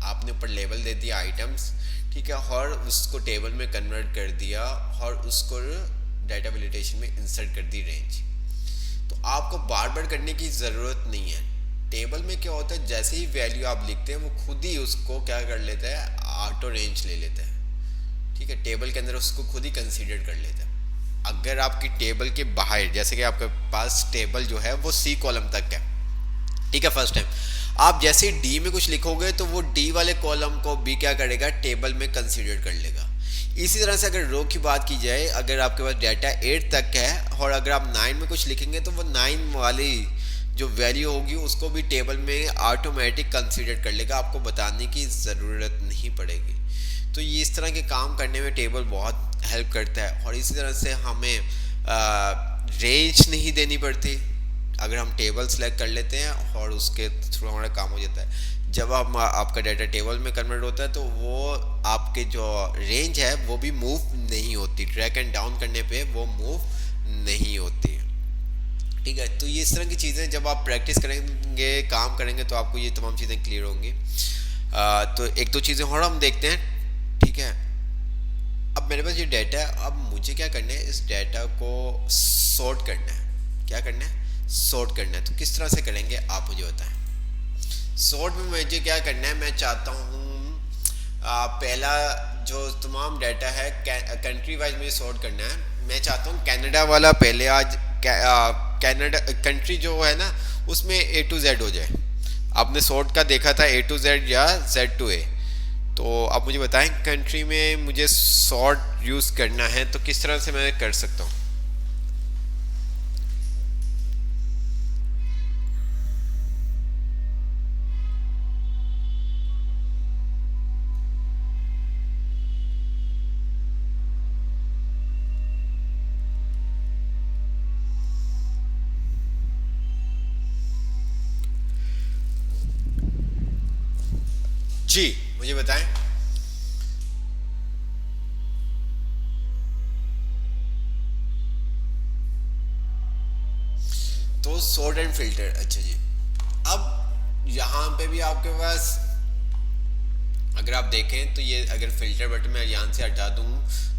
आपने ऊपर लेबल दे दिया आइटम्स, ठीक है, और उसको टेबल में कन्वर्ट कर दिया और उसको डाटा वैलिडेशन में इंसर्ट कर दी रेंज, तो आपको बार बार करने की ज़रूरत नहीं है। टेबल में क्या होता है, जैसे ही वैल्यू आप लिखते हैं वो खुद ही उसको क्या कर लेता है, ऑटो रेंज ले लेता है, ठीक है, टेबल के अंदर उसको खुद ही कंसीडर कर लेता है। अगर आपकी टेबल के बाहर, जैसे कि आपके पास टेबल जो है वो सी कॉलम तक है, ठीक है, फर्स्ट टाइम आप जैसे डी में कुछ लिखोगे तो वो डी वाले कॉलम को भी क्या करेगा, टेबल में कंसीडर कर लेगा। इसी तरह से अगर रो की बात की जाए, अगर आपके पास डाटा 8 तक है और अगर आप 9 में कुछ लिखेंगे तो वो 9 वाली जो वैल्यू होगी उसको भी टेबल में ऑटोमेटिक कंसीडर कर लेगा, आपको बताने की ज़रूरत नहीं पड़ेगी। तो ये इस तरह के काम करने में टेबल बहुत हेल्प करता है। और इसी तरह से हमें रेंज नहीं देनी पड़ती, अगर हम टेबल सेलेक्ट कर लेते हैं और उसके थ्रू हमारा काम हो जाता है। जब आप आपका डाटा टेबल में कन्वर्ट होता है तो वो आपके जो रेंज है वो भी मूव नहीं होती, ड्रैग एंड डाउन करने पे वो मूव नहीं होती, ठीक है। तो ये इस तरह की चीज़ें जब आप प्रैक्टिस करेंगे, काम करेंगे, तो आपको ये तमाम चीज़ें क्लियर होंगी। तो एक दो चीज़ें और हम देखते हैं, ठीक है। अब मेरे पास ये डाटा है, अब मुझे क्या करना है, इस डाटा को सॉर्ट करना है। क्या करना है, सॉर्ट करना है। तो किस तरह से करेंगे आप मुझे बताएं। सॉर्ट में मुझे क्या करना है, मैं चाहता हूँ पहला जो तमाम डाटा है कंट्री वाइज मुझे सॉर्ट करना है। मैं चाहता हूँ कनाडा वाला पहले आज कनाडा कंट्री जो है ना उसमें ए टू जेड हो जाए। आपने सॉर्ट का देखा था ए टू जेड या जेड टू ए, तो आप मुझे बताएं कंट्री में मुझे सॉर्ट यूज़ करना है तो किस तरह से मैं कर सकता हूँ। जी मुझे बताएं। तो सॉर्ट एंड फिल्टर, अच्छा जी। अब यहाँ पे भी आपके पास अगर आप देखें तो ये अगर फिल्टर बटन मैं यहाँ से हटा दूँ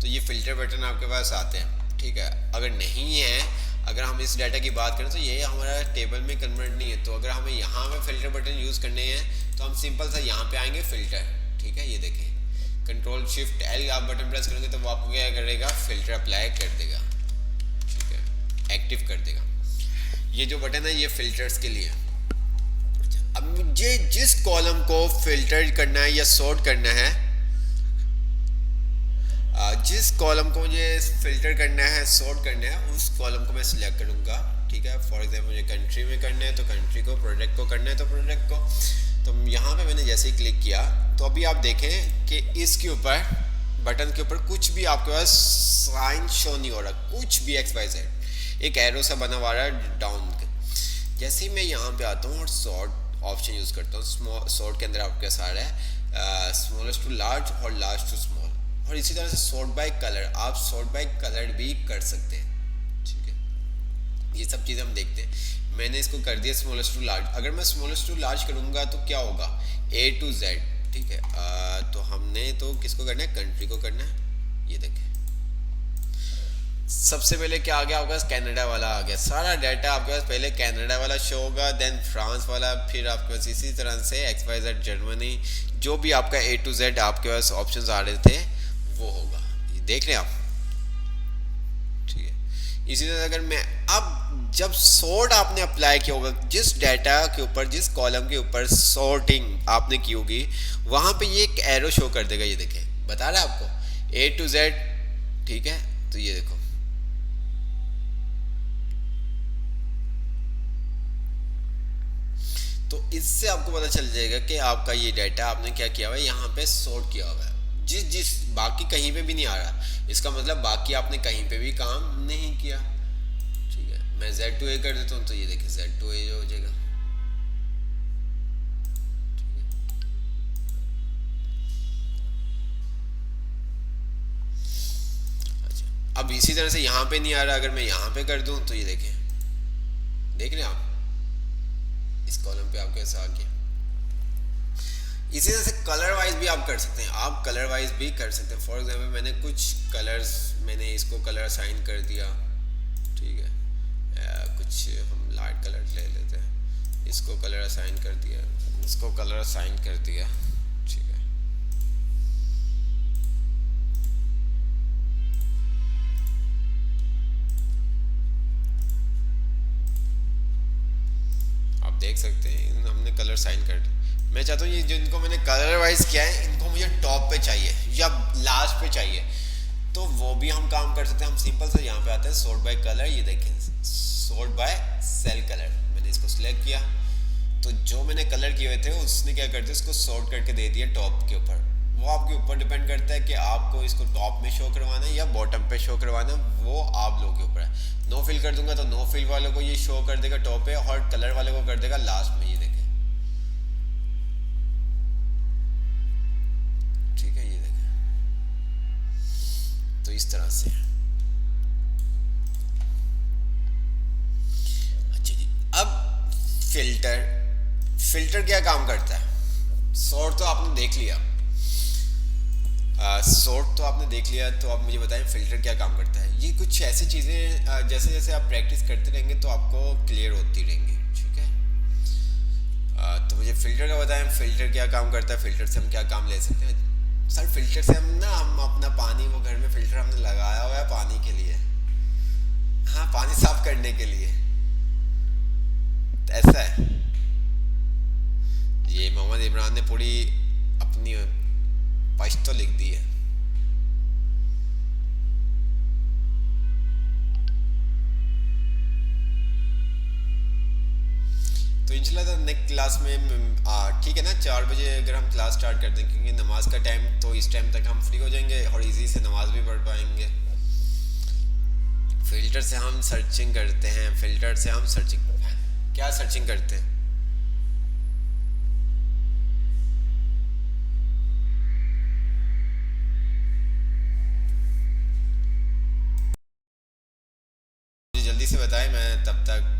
तो ये फिल्टर बटन आपके पास आते हैं, ठीक है। अगर नहीं है, अगर हम इस डाटा की बात करें तो ये हमारा टेबल में कन्वर्ट नहीं है, तो अगर हमें यहाँ पे फिल्टर बटन यूज़ करने हैं तो हम सिंपल सा यहाँ पे आएंगे फिल्टर, ठीक है। ये देखें कंट्रोल शिफ्ट एल आप बटन प्रेस करेंगे तो वो आपको क्या करेगा, फिल्टर अप्लाई कर देगा, ठीक है, एक्टिव कर देगा। ये जो बटन है ये फिल्टर्स के लिए। अब मुझे जिस कॉलम को फिल्टर करना है या सॉर्ट करना है, जिस कॉलम को मुझे फिल्टर करना है सॉर्ट करना है उस कॉलम को मैं सिलेक्ट करूंगा, ठीक है। फॉर एग्जांपल मुझे कंट्री में करना है तो कंट्री को, प्रोडक्ट को करना है तो प्रोडक्ट को। तो यहाँ पे मैंने जैसे ही क्लिक किया तो अभी आप देखें कि इसके ऊपर बटन के ऊपर कुछ भी आपके पास साइन शो नहीं हो रहा, कुछ भी एक्स वाई जेड, एक एरो सा बना हुआ है डाउन। जैसे ही मैं यहाँ पे आता हूँ और सॉर्ट ऑप्शन यूज़ करता हूँ, सॉर्ट के अंदर आपके पास आ रहा है स्मॉलेस्ट टू लार्ज और लार्ज टू स्मॉल, और इसी तरह से सॉर्ट बाय कलर, आप सॉर्ट बाय कलर भी कर सकते हैं, ठीक है। ये सब चीज़ें हम देखते हैं। मैंने इसको कर दिया स्मॉलेस्ट टू लार्ज। अगर मैं स्मॉलेस्ट टू लार्ज करूँगा तो क्या होगा, A to Z, ठीक है। तो हमने तो किसको करना है, कंट्री को करना है। ये देखें सबसे पहले क्या आ गया आपके पास, कनाडा वाला आ गया। सारा डाटा आपके पास पहले कनाडा वाला शो होगा, देन फ्रांस वाला, फिर आपके पास इसी तरह से XYZ जर्मनी, जो भी आपका A to Z आपके पास ऑप्शंस आ रहे थे वो होगा। ये देख रहे हैं आप, ठीक है। इसी तरह अगर मैं अब जब सॉर्ट आपने अप्लाई किया होगा, जिस डाटा के ऊपर, जिस कॉलम के ऊपर सॉर्टिंग आपने की होगी वहां पे ये एक एरो शो कर देगा। ये देखें बता रहा है आपको A to Z, ठीक है। तो ये देखो तो इससे आपको पता चल जाएगा कि आपका ये डाटा आपने क्या किया हुआ है, यहाँ पे सॉर्ट किया हुआ है। जिस बाकी कहीं पे भी नहीं आ रहा, इसका मतलब बाकी आपने कहीं पे भी काम नहीं किया, ठीक है। मैं Z2A कर देता हूँ तो ये देखिए Z2A हो जाएगा, अच्छा। अब इसी तरह से यहाँ पे नहीं आ रहा, अगर मैं यहाँ पे कर दूँ तो ये देखें, देख रहे हैं आप इस कॉलम पे आपके साथ आ गया। इसी तरह से कलर वाइज भी आप कर सकते हैं, आप कलर वाइज भी कर सकते हैं। फॉर एग्जांपल मैंने कुछ कलर्स, मैंने इसको कलर असाइन कर दिया, ठीक है। कुछ हम लाइट कलर ले लेते हैं, इसको कलर असाइन कर दिया, इसको कलर असाइन कर दिया, ठीक है। आप देख सकते हैं हमने कलर साइन कर दिया। मैं चाहता हूँ ये जिनको मैंने कलर वाइज किया है इनको मुझे टॉप पे चाहिए या लास्ट पे चाहिए, तो वो भी हम काम कर सकते हैं। हम सिंपल से यहाँ पे आते हैं सॉर्ट बाय कलर, ये देखें सॉर्ट बाय सेल कलर, मैंने इसको सिलेक्ट किया तो जो मैंने कलर किए हुए थे उसने क्या कर दिया, उसको सॉर्ट करके दे दिया टॉप के ऊपर। वो आपके ऊपर डिपेंड करता है कि आपको इसको टॉप में शो करवाना है या बॉटम पे शो करवाना है, वो आप लोगों के ऊपर है। नो फिल कर दूंगा तो नो फिल वालों को ये शो कर देगा टॉप पे, और कलर वाले को कर देगा लास्ट में, ये देखें, ठीक है। ये देखें तो इस तरह से, अच्छा जी। अब फिल्टर क्या काम करता है, सॉर्ट तो आपने देख लिया, सॉर्ट तो आपने देख लिया, तो आप मुझे बताएं फिल्टर क्या काम करता है। ये कुछ ऐसी चीज़ें जैसे जैसे आप प्रैक्टिस करते रहेंगे तो आपको क्लियर होती रहेंगी, ठीक है। तो मुझे फिल्टर का बताएं, फिल्टर क्या काम करता है, फिल्टर से हम क्या काम ले सकते हैं। सर फिल्टर से हम अपना पानी, वो घर में फिल्टर हमने लगाया हुआ है पानी के लिए, हाँ पानी साफ करने के लिए, तो ऐसा है। ये मोहम्मद इमरान ने पूरी अपनी पश्त तो लिख दी है। तो इंशाल्लाह नेक्स्ट क्लास में ठीक है ना, 4 बजे अगर हम क्लास स्टार्ट कर दें, क्योंकि नमाज का टाइम, तो इस टाइम तक हम फ्री हो जाएंगे और इजी से नमाज भी पढ़ पाएंगे। फिल्टर से हम सर्चिंग करते हैं, फिल्टर से हम सर्चिंग, क्या सर्चिंग करते हैं, से बताएं, मैं तब तक।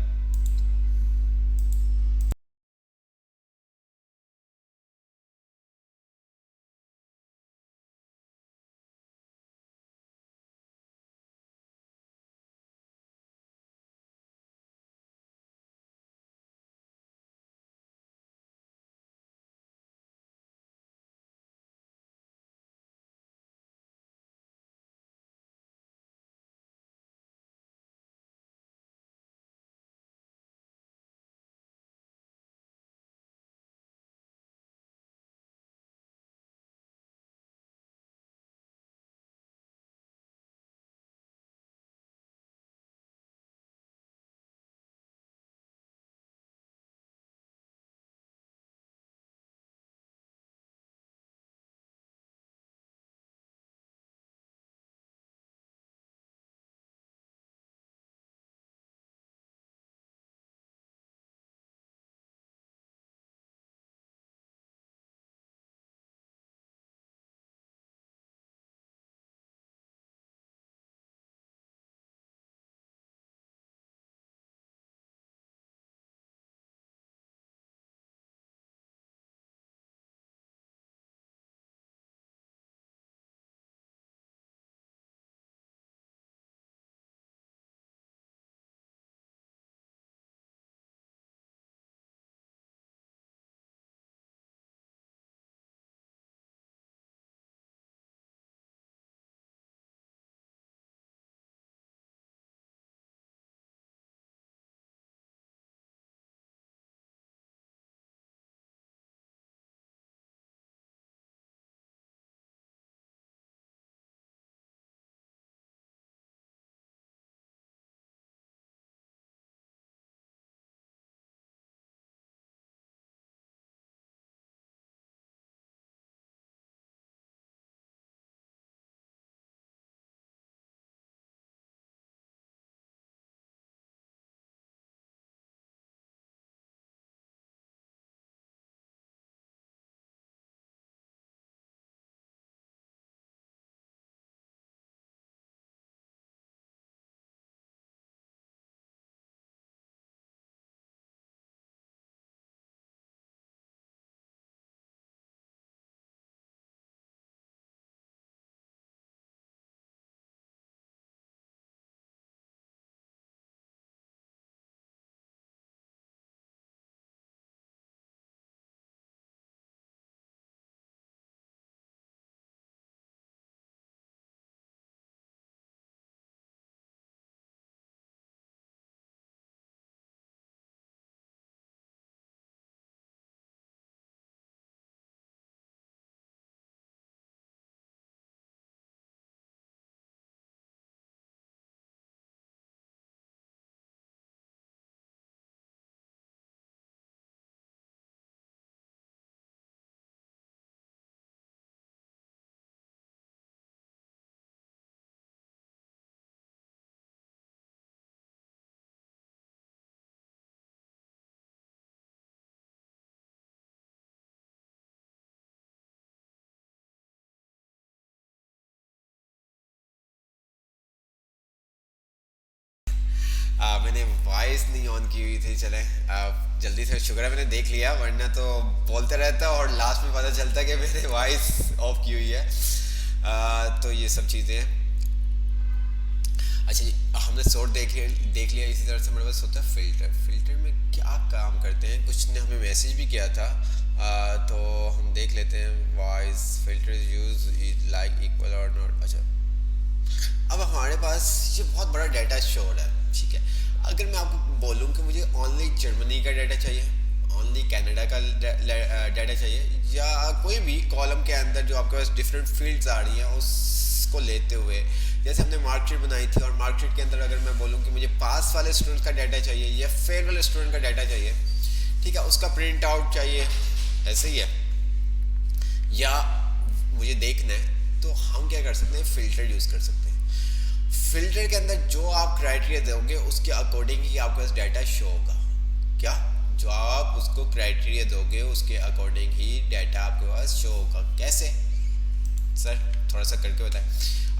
मैंने वॉइस नहीं ऑन की हुई थी, चले जल्दी से, शुक्र है मैंने देख लिया, वरना तो बोलते रहता और लास्ट में पता चलता कि मैंने वॉइस ऑफ की हुई है। तो ये सब चीज़ें हैं। अच्छा जी, हमने सोर्ट देख लिया। इसी तरह से मेरे पास होता है फ़िल्टर। फ़िल्टर में क्या काम करते हैं, कुछ ने हमें मैसेज भी किया था। तो हम देख लेते हैं। Voice filter use is like equal और नॉट। अच्छा, अब हमारे पास ये बहुत बड़ा डाटा स्टोर है, ठीक है। अगर मैं आपको बोलूँ कि मुझे ओनली जर्मनी का डाटा चाहिए, ओनली कनाडा का डाटा चाहिए, या कोई भी कॉलम के अंदर जो आपके पास डिफरेंट फील्ड्स आ रही हैं उसको लेते हुए, जैसे हमने मार्कशीट बनाई थी, और मार्कशीट के अंदर अगर मैं बोलूँ कि मुझे पास वाले स्टूडेंट का डाटा चाहिए या फेल वाले स्टूडेंट का डाटा चाहिए, ठीक है, उसका प्रिंट आउट चाहिए, ऐसे ही है, या मुझे देखना है, तो हम क्या कर सकते हैं, फ़िल्टर यूज़ कर सकते हैं। फ़िल्टर के अंदर जो आप क्राइटेरिया दोगे उसके अकॉर्डिंग ही आपके पास डाटा शो होगा। क्या, जो आप उसको क्राइटेरिया दोगे उसके अकॉर्डिंग ही डाटा आपके पास शो होगा। कैसे? सर थोड़ा सा करके बताएं।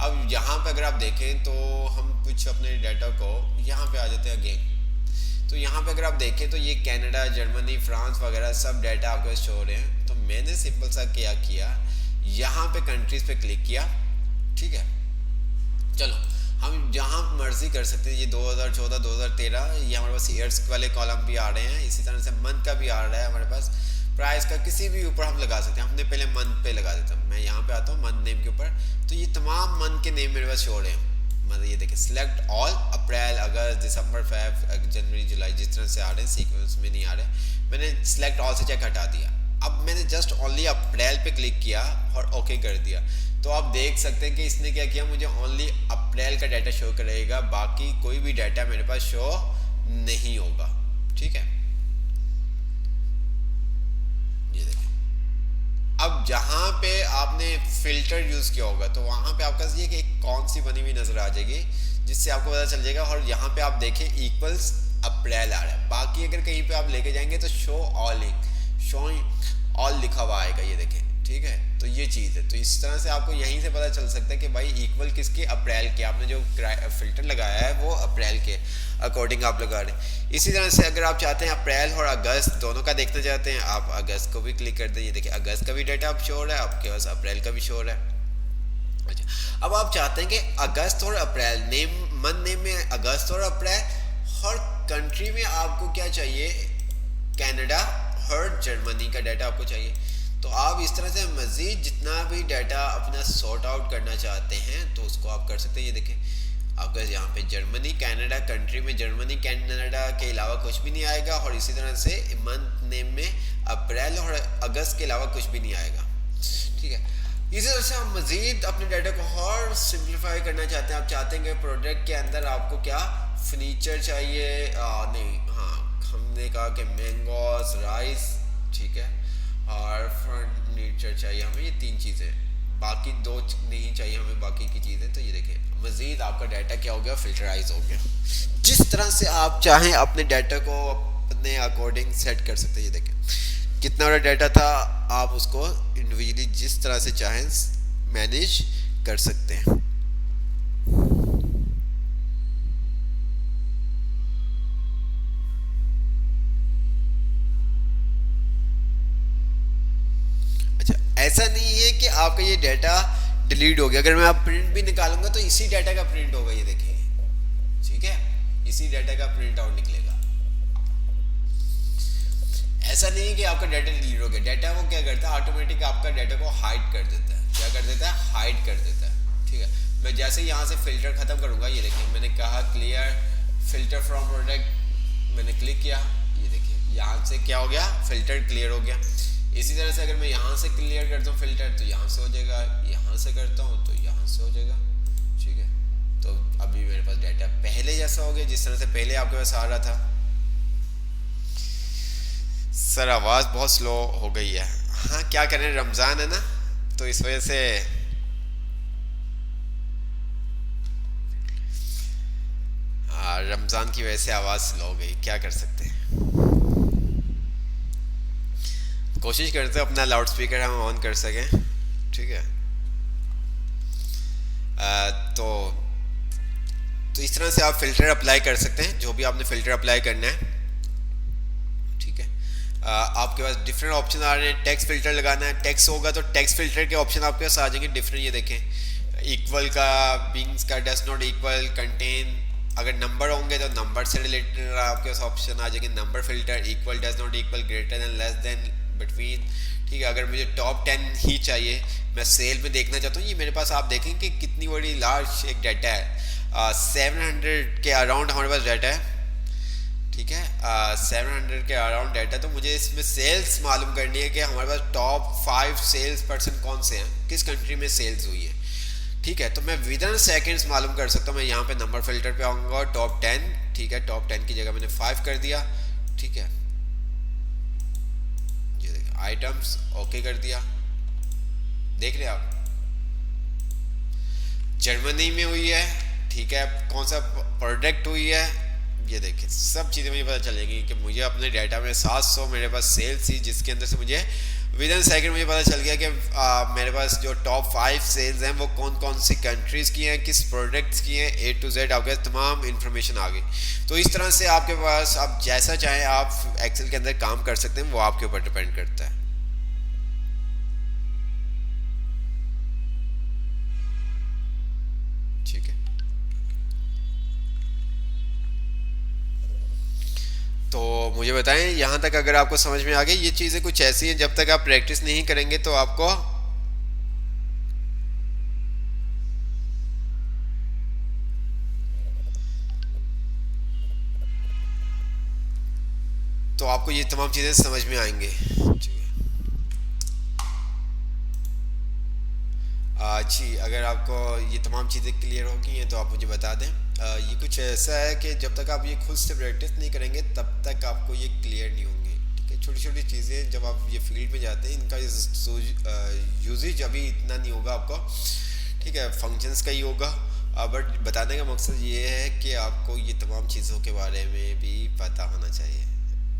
अब यहाँ पे अगर आप देखें तो हम कुछ अपने डाटा को यहाँ पे आ जाते हैं अगेन। तो यहाँ पे अगर आप देखें तो ये कनाडा, जर्मनी, फ्रांस वगैरह सब डाटा आपको शो हो रहे हैं। तो मैंने सिंपल सा क्या किया, यहाँ पे कंट्रीज पे क्लिक किया, ठीक है। चलो हम जहाँ मर्जी कर सकते हैं, ये 2014, 2013, ये हमारे पास ईयर्स वाले कॉलम भी आ रहे हैं, इसी तरह से मंथ का भी आ रहा है हमारे पास, प्राइस का किसी भी ऊपर हम लगा सकते हैं। हमने पहले मंथ पे लगा देता हूँ, मैं यहाँ पे आता हूँ मंथ नेम के ऊपर, तो ये तमाम मंथ के नेम मेरे पास शो हो रहे हैं। मतलब ये देखिए सिलेक्ट ऑल, अप्रैल, अगस्त, दिसंबर, फेब, जनवरी, जुलाई, जिस तरह से आ रहे हैं सीक्वेंस में नहीं आ रहे। मैंने सिलेक्ट ऑल से चेक हटा दिया। अब मैंने जस्ट ओनली अप्रैल पे क्लिक किया और ओके कर दिया, तो आप देख सकते हैं कि इसने क्या किया, मुझे ओनली अप्रैल का डाटा शो करेगा, बाकी कोई भी डाटा मेरे पास शो नहीं होगा, ठीक है। ये देखिए, अब जहाँ पे आपने फिल्टर यूज किया होगा तो वहाँ पे आपका ये कि कौन सी बनी हुई नजर आ जाएगी, जिससे आपको पता चल जाएगा। और यहाँ पे आप देखें इक्वल्स अप्रैल आ रहा है, बाकी अगर कहीं पे आप लेके जाएंगे तो शो ऑल लिखा हुआ आएगा, ये देखें, ठीक है। तो ये चीज़ है, तो इस तरह से आपको यहीं से पता चल सकता है कि भाई इक्वल किसके, अप्रैल के। आपने जो फिल्टर लगाया है वो अप्रैल के अकॉर्डिंग आप लगा रहे हैं। इसी तरह से अगर आप चाहते हैं अप्रैल और अगस्त दोनों का देखना चाहते हैं, आप अगस्त को भी क्लिक कर दें। ये देखिए अगस्त का भी डाटा आप शो हो रहा है, आपके पास अप्रैल का भी शो हो रहा है। अच्छा, अब आप चाहते हैं कि अगस्त और अप्रैल नेम, मंथ नेम में अगस्त और अप्रैल, और कंट्री में आपको क्या चाहिए, कनाडा और जर्मनी का डाटा आपको चाहिए। तो आप इस तरह से मज़ीद जितना भी डाटा अपना सॉर्ट आउट करना चाहते हैं तो उसको आप कर सकते हैं। ये देखें आपका यहाँ पे जर्मनी, कनाडा, कंट्री में जर्मनी, कनाडा के अलावा कुछ भी नहीं आएगा, और इसी तरह से मंथ नेम में अप्रैल और अगस्त के अलावा कुछ भी नहीं आएगा, ठीक है। इसी तरह से आप मज़ीद अपने डाटा को और सिंप्लीफाई करना चाहते हैं। आप चाहते हैं कि प्रोडक्ट के अंदर आपको क्या फर्नीचर चाहिए, नहीं, हाँ, हमने कहा कि मैंगोस, राइस, ठीक है, और फर्नीचर चाहिए हमें, ये 3 चीज़ें, बाकी 2 नहीं चाहिए हमें बाकी की चीज़ें। तो ये देखिए मज़ीद आपका डाटा क्या हो गया, फिल्टराइज हो गया। जिस तरह से आप चाहें अपने डाटा को अपने अकॉर्डिंग सेट कर सकते हैं। ये देखें कितना बड़ा डाटा था, आप उसको इंडिविजुअली जिस तरह से चाहें मैनेज कर सकते हैं। ऐसा नहीं है कि आपका ये डाटा डिलीट हो गया, अगर मैं आप प्रिंट भी निकालूंगा तो इसी डाटा का प्रिंट होगा, ये देखिए, ठीक है, इसी डाटा का प्रिंट आउट निकलेगा। ऐसा नहीं है कि आपका डाटा डिलीट हो गया। डाटा वो क्या करता है, ऑटोमेटिक आपका डाटा को हाइड कर देता है। क्या कर देता है, हाइड कर देता है, ठीक है। मैं जैसे यहाँ से फिल्टर खत्म करूंगा, ये देखिए मैंने कहा क्लियर फिल्टर फ्रॉम प्रोडक्ट, मैंने क्लिक किया, ये देखिए यहाँ से क्या हो गया, फिल्टर क्लियर हो गया। इसी तरह से अगर मैं यहाँ से क्लियर करता हूँ फिल्टर तो यहाँ से हो जाएगा, यहाँ से करता हूँ तो यहाँ से हो जाएगा, ठीक है। तो अभी मेरे पास डाटा पहले जैसा हो गया, जिस तरह से पहले आपके पास आ रहा था। सर आवाज़ बहुत स्लो हो गई है। हाँ क्या करें, रमज़ान है ना, तो इस वजह से रमज़ान की वजह से आवाज़ स्लो हो गई, क्या कर सकते हैं। कोशिश करते हैं अपना लाउड स्पीकर हम ऑन कर सकें, ठीक है। तो इस तरह से आप फ़िल्टर अप्लाई कर सकते हैं, जो भी आपने फ़िल्टर अप्लाई करना है, ठीक है। आपके पास डिफरेंट ऑप्शन आ रहे हैं। टेक्स्ट फ़िल्टर लगाना है, टेक्स्ट होगा तो टेक्स्ट फ़िल्टर के ऑप्शन आपके पास आ जाएंगे डिफरेंट। ये देखें इक्वल का, बीइंग्स का, डज नॉट इक्वल, कंटेन, अगर नंबर होंगे तो नंबर से रिलेटेड आपके पास ऑप्शन आ जाएंगे, number filter, equal, does not equal, greater than, less than, between, ठीक है। अगर मुझे टॉप 10 ही चाहिए, मैं सेल में देखना चाहता हूँ, ये मेरे पास आप देखें कि कितनी बड़ी लार्ज एक डाटा है, 700 के अराउंड हमारे पास डाटा है, ठीक है। 700 के अराउंड डाटा। तो मुझे इसमें सेल्स मालूम करनी है कि हमारे पास टॉप 5 सेल्स पर्सन कौन से हैं, किस कंट्री में सेल्स हुई है, ठीक है। तो मैं विदिन सेकेंड्स मालूम कर सकता हूँ। मैं यहाँ पे नंबर फिल्टर पे आऊँगा, टॉप 10, ठीक है, टॉप 10 की जगह मैंने 5 कर दिया, ठीक है। ये देखिए आइटम्स ओके कर दिया, देख रहे आप, जर्मनी में हुई है, ठीक है, कौन सा प्रोडक्ट हुई है, ये देखिए सब चीज़ें मुझे पता चलेगी कि मुझे अपने डाटा में 700 मेरे पास सेल्स थी, जिसके अंदर से मुझे विद इन सेकंड मुझे पता चल गया कि मेरे पास जो टॉप 5 सेल्स हैं वो कौन कौन सी कंट्रीज़ की हैं, किस प्रोडक्ट्स की हैं, ए टू जेड आपके तमाम इन्फॉर्मेशन आ गई। तो इस तरह से आपके पास आप जैसा चाहें आप एक्सेल के अंदर काम कर सकते हैं, वो आपके ऊपर डिपेंड करता है। ठीक है, तो मुझे बताएं यहाँ तक अगर आपको समझ में आ गई। ये चीज़ें कुछ ऐसी हैं जब तक आप प्रैक्टिस नहीं करेंगे तो आपको ये तमाम चीज़ें समझ में आएंगे। ठीक है, जी अगर आपको ये तमाम चीज़ें क्लियर हो गई हैं तो आप मुझे बता दें। ये कुछ ऐसा है कि जब तक आप ये खुद से प्रैक्टिस नहीं करेंगे तब तक आपको ये क्लियर नहीं होंगे। ठीक है, छोटी छोटी चीज़ें जब आप ये फील्ड में जाते हैं इनका यूजेज अभी इतना नहीं होगा आपको। ठीक है, फंक्शंस का ही होगा। बट बताने का मकसद ये है कि आपको ये तमाम चीज़ों के बारे में भी पता होना चाहिए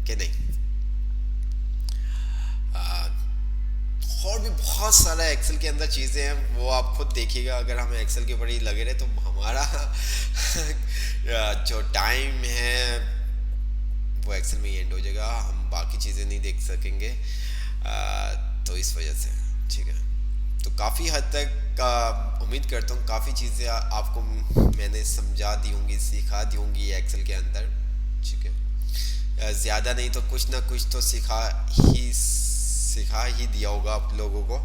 कि नहीं। और भी बहुत सारा एक्सेल के अंदर चीज़ें हैं, वो आप खुद देखिएगा। अगर हम एक्सेल के ऊपर ही लगे रहे तो हमारा जो टाइम है वो एक्सेल में ही एंड हो जाएगा, हम बाकी चीज़ें नहीं देख सकेंगे। तो इस वजह से ठीक है, तो काफ़ी हद तक उम्मीद करता हूँ काफ़ी चीज़ें आपको मैंने समझा दी होंगी, सिखा दी होंगी एक्सेल के अंदर। ठीक है, ज़्यादा नहीं तो कुछ ना कुछ तो सिखा ही दिया होगा आप लोगों को।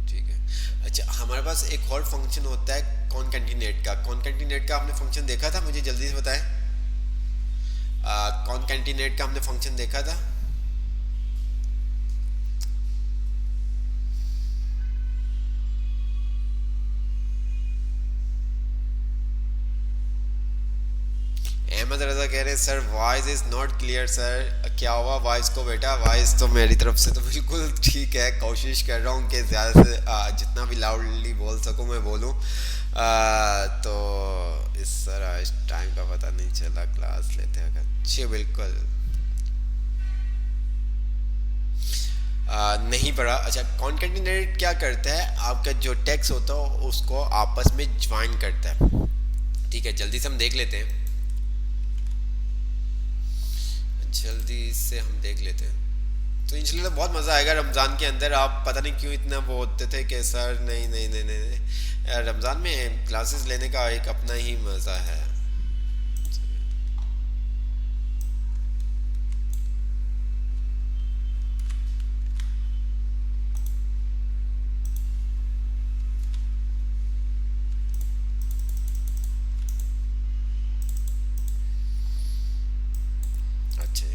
ठीक है, अच्छा हमारे पास एक और फंक्शन होता है कॉनकैटिनेट का। कॉनकैटिनेट का आपने फंक्शन देखा था, मुझे जल्दी से बताएं। कॉनकैटिनेट का हमने फंक्शन देखा था। अहमद रजा कह रहे हैं sir voice is not clear. Sir क्या हुआ वॉइस को? बेटा वॉइस तो मेरी तरफ से तो बिल्कुल ठीक है, कोशिश कर रहा हूँ कि ज़्यादा से जितना भी लाउडली बोल सकूँ मैं बोलूँ। तो इस सर आज टाइम का पता नहीं चला, क्लास लेते हैं अगर। जी बिल्कुल नहीं पढ़ा। अच्छा, कॉनकैटिनेट क्या करता है, आपका जो टेक्स्ट होता है उसको आपस में ज्वाइन करता है। ठीक है, जल्दी से हम देख लेते हैं, जल्दी से हम देख लेते हैं। तो इंशाल्लाह बहुत मज़ा आएगा रमज़ान के अंदर। आप पता नहीं क्यों इतना वो होते थे कि सर नहीं नहीं नहीं नहीं, नहीं। रमज़ान में क्लासेस लेने का एक अपना ही मज़ा है। अच्छा,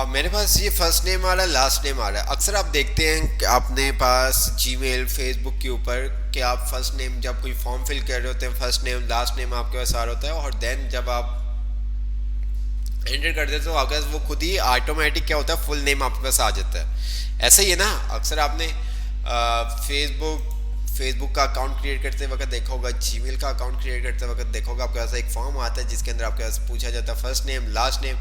मेरे पास ये फर्स्ट नेम आ रहा है, लास्ट नेम आ रहा है। अक्सर आप देखते हैं कि अपने पास जीमेल फेसबुक के ऊपर कि आप फर्स्ट नेम जब कोई फॉर्म फिल कर रहे होते हैं फर्स्ट नेम लास्ट नेम आपके पास आ रहा होता है, और देन जब आप एंटर कर देते हो आपके पास वो खुद ही ऑटोमेटिक क्या होता है फुल नेम आपके पास आ जाता है। ऐसा ही है ना, अक्सर आपने फेसबुक का अकाउंट क्रिएट करते वक्त देखा होगा, जीमेल का अकाउंट क्रिएट करते वक्त देखा होगा, आपके पास एक फॉर्म आता है जिसके अंदर आपके पास पूछा जाता है फर्स्ट नेम लास्ट नेम।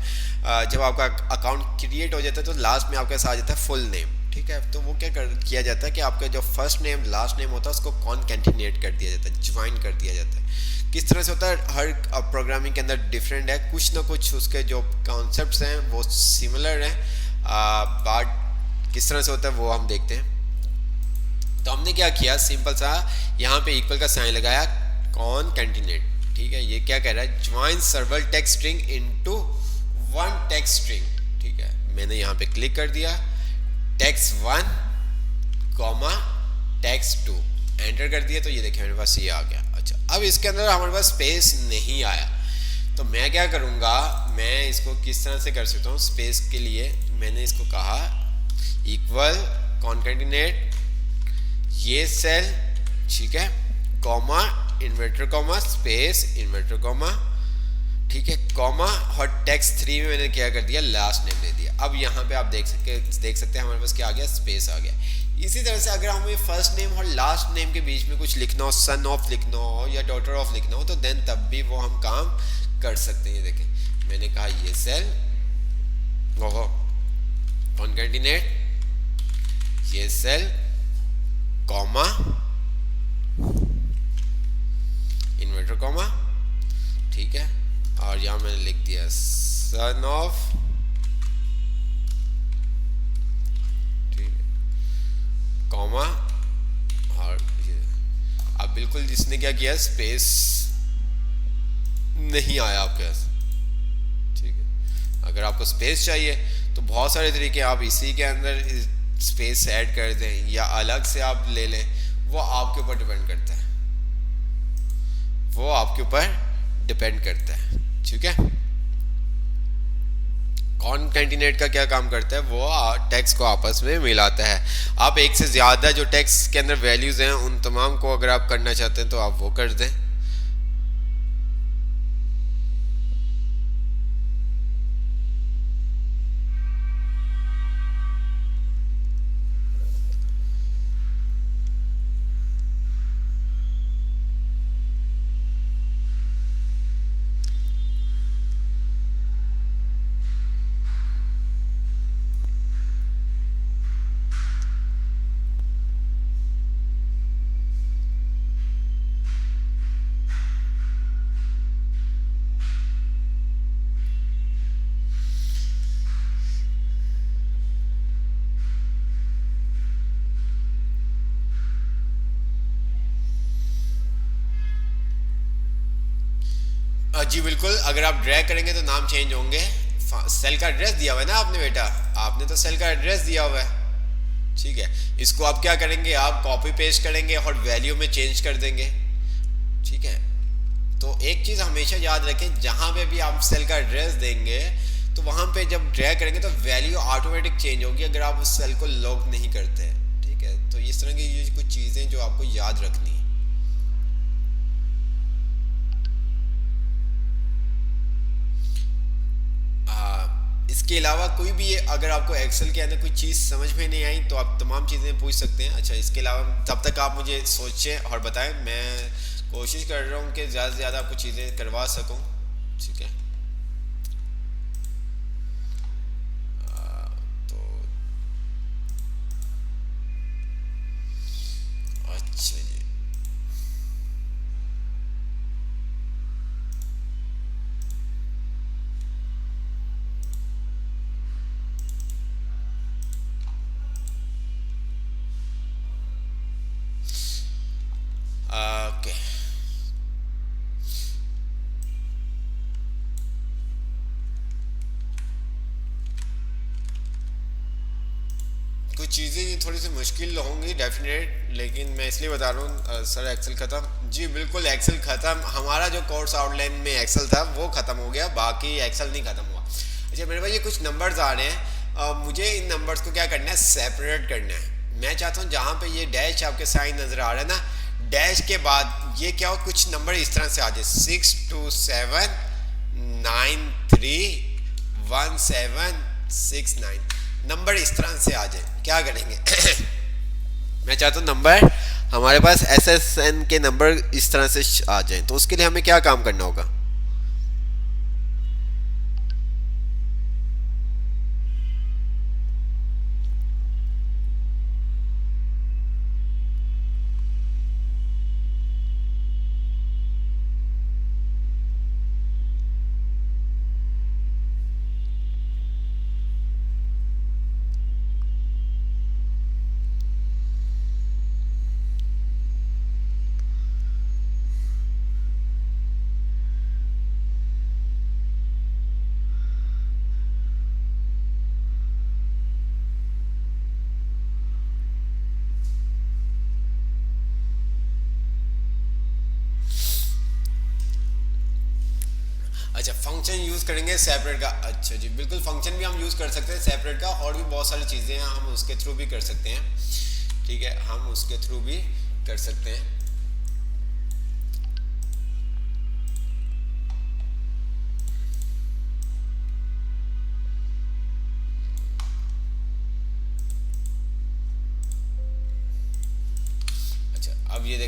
जब आपका अकाउंट क्रिएट हो जाता है तो लास्ट में आपके पास आ जाता है फुल नेम। ठीक है, तो वो क्या किया जाता है कि आपका जो फर्स्ट नेम लास्ट नेम होता है उसको कॉनकैटिनेट कर दिया जाता है, ज्वाइन कर दिया जाता है। किस तरह से होता है, हर प्रोग्रामिंग के अंदर डिफरेंट है, कुछ ना कुछ उसके जो कॉन्सेप्ट्स हैं वो सिमिलर हैं, बट किस तरह से होता है वो हम देखते हैं। तो हमने क्या किया, सिंपल सा यहाँ पे इक्वल का साइन लगाया, कॉनकैटिनेट। ठीक है, ये क्या कह रहा है, join several text string into one text string. ठीक है, मैंने यहाँ पे क्लिक कर दिया, टेक्स्ट 1 कॉमा टेक्स्ट 2 एंटर कर दिया, तो ये देखिए मेरे पास ये आ गया। अच्छा, अब इसके अंदर हमारे पास स्पेस नहीं आया, तो मैं क्या करूँगा, मैं इसको किस तरह से कर सकता हूँ। स्पेस के लिए मैंने इसको कहा इक्वल कॉनकैटिनेट ये सेल, ठीक है, comma inverter comma space inverter comma, ठीक है, कॉमा, और टेक्स्ट 3 में मैंने क्या कर दिया, लास्ट नेम दे दिया। अब यहाँ पे आप देख सकते हैं हमारे पास क्या आ गया, स्पेस आ गया। इसी तरह से अगर हमें फर्स्ट नेम और लास्ट नेम के बीच में कुछ लिखना हो, सन ऑफ लिखना हो या डॉटर ऑफ लिखना हो, तो देन तब भी वो हम काम कर सकते हैं। ये देखें मैंने कहा ये सेल वो कॉन्केटिनेट ये सेल कॉमा इन्वर्टर कॉमा, ठीक है, और यहाँ मैंने लिख दिया सन ऑफ, ठीक है, कॉमा, और ये अब बिल्कुल जिसने क्या किया स्पेस नहीं आया आपके पास, ठीक है। अगर आपको स्पेस चाहिए तो बहुत सारे तरीके, आप इसी के अंदर स्पेस ऐड कर दें या अलग से आप ले लें, वो आपके ऊपर डिपेंड करता है, वो आपके ऊपर डिपेंड करता है, ठीक है। कॉनकैटिनेट का क्या काम करता है, वो टेक्स्ट को आपस में मिलाता है। आप एक से ज़्यादा जो टेक्स्ट के अंदर वैल्यूज़ हैं उन तमाम को अगर आप करना चाहते हैं तो आप वो कर दें। जी बिल्कुल, अगर आप ड्रैग करेंगे तो नाम चेंज होंगे। सेल का एड्रेस दिया हुआ है ना आपने बेटा, आपने तो सेल का एड्रेस दिया हुआ है, ठीक है। इसको आप क्या करेंगे, आप कॉपी पेस्ट करेंगे और वैल्यू में चेंज कर देंगे, ठीक है। तो एक चीज़ हमेशा याद रखें, जहाँ पे भी आप सेल का एड्रेस देंगे तो वहाँ पे जब ड्रैग करेंगे तो वैल्यू ऑटोमेटिक चेंज होगी अगर आप उस सेल को लॉक नहीं करते, ठीक है। तो इस तरह की ये कुछ चीज़ें जो आपको याद रखनी है। इसके अलावा कोई भी अगर आपको एक्सेल के अंदर कोई चीज़ समझ में नहीं आई तो आप तमाम चीज़ें पूछ सकते हैं। अच्छा, इसके अलावा तब तक आप मुझे सोचें और बताएं, मैं कोशिश कर रहा हूँ कि ज़्यादा से ज़्यादा आपको चीज़ें करवा सकूँ, ठीक है। तो अच्छा जी, ओके। कुछ चीज़ें थोड़ी सी मुश्किल होंगी डेफिनेट, लेकिन मैं इसलिए बता रहा हूँ सर एक्सेल ख़त्म, जी बिल्कुल एक्सेल ख़त्म, हमारा जो कोर्स आउटलाइन में एक्सेल था वो ख़त्म हो गया, बाकी एक्सेल नहीं ख़त्म हुआ। अच्छा मेरे पास ये कुछ नंबर्स आ रहे हैं, मुझे इन नंबर्स को क्या करना है, सेपरेट करना है। मैं चाहता हूँ जहाँ पे ये डैश आपके साइन नज़र आ रहा है ना, डैश के बाद ये क्या हो, कुछ नंबर इस तरह से आ जाए, 627931769, नंबर इस तरह से आ जाए। क्या करेंगे मैं चाहता हूँ नंबर हमारे पास एस एस एन के नंबर इस तरह से आ जाए, तो उसके लिए हमें क्या काम करना होगा। अच्छा, फंक्शन यूज़ करेंगे सेपरेट का, अच्छा जी बिल्कुल, फंक्शन भी हम यूज़ कर सकते हैं सेपरेट का, और भी बहुत सारी चीज़ें हैं हम उसके थ्रू भी कर सकते हैं, ठीक है, हम उसके थ्रू भी कर सकते हैं।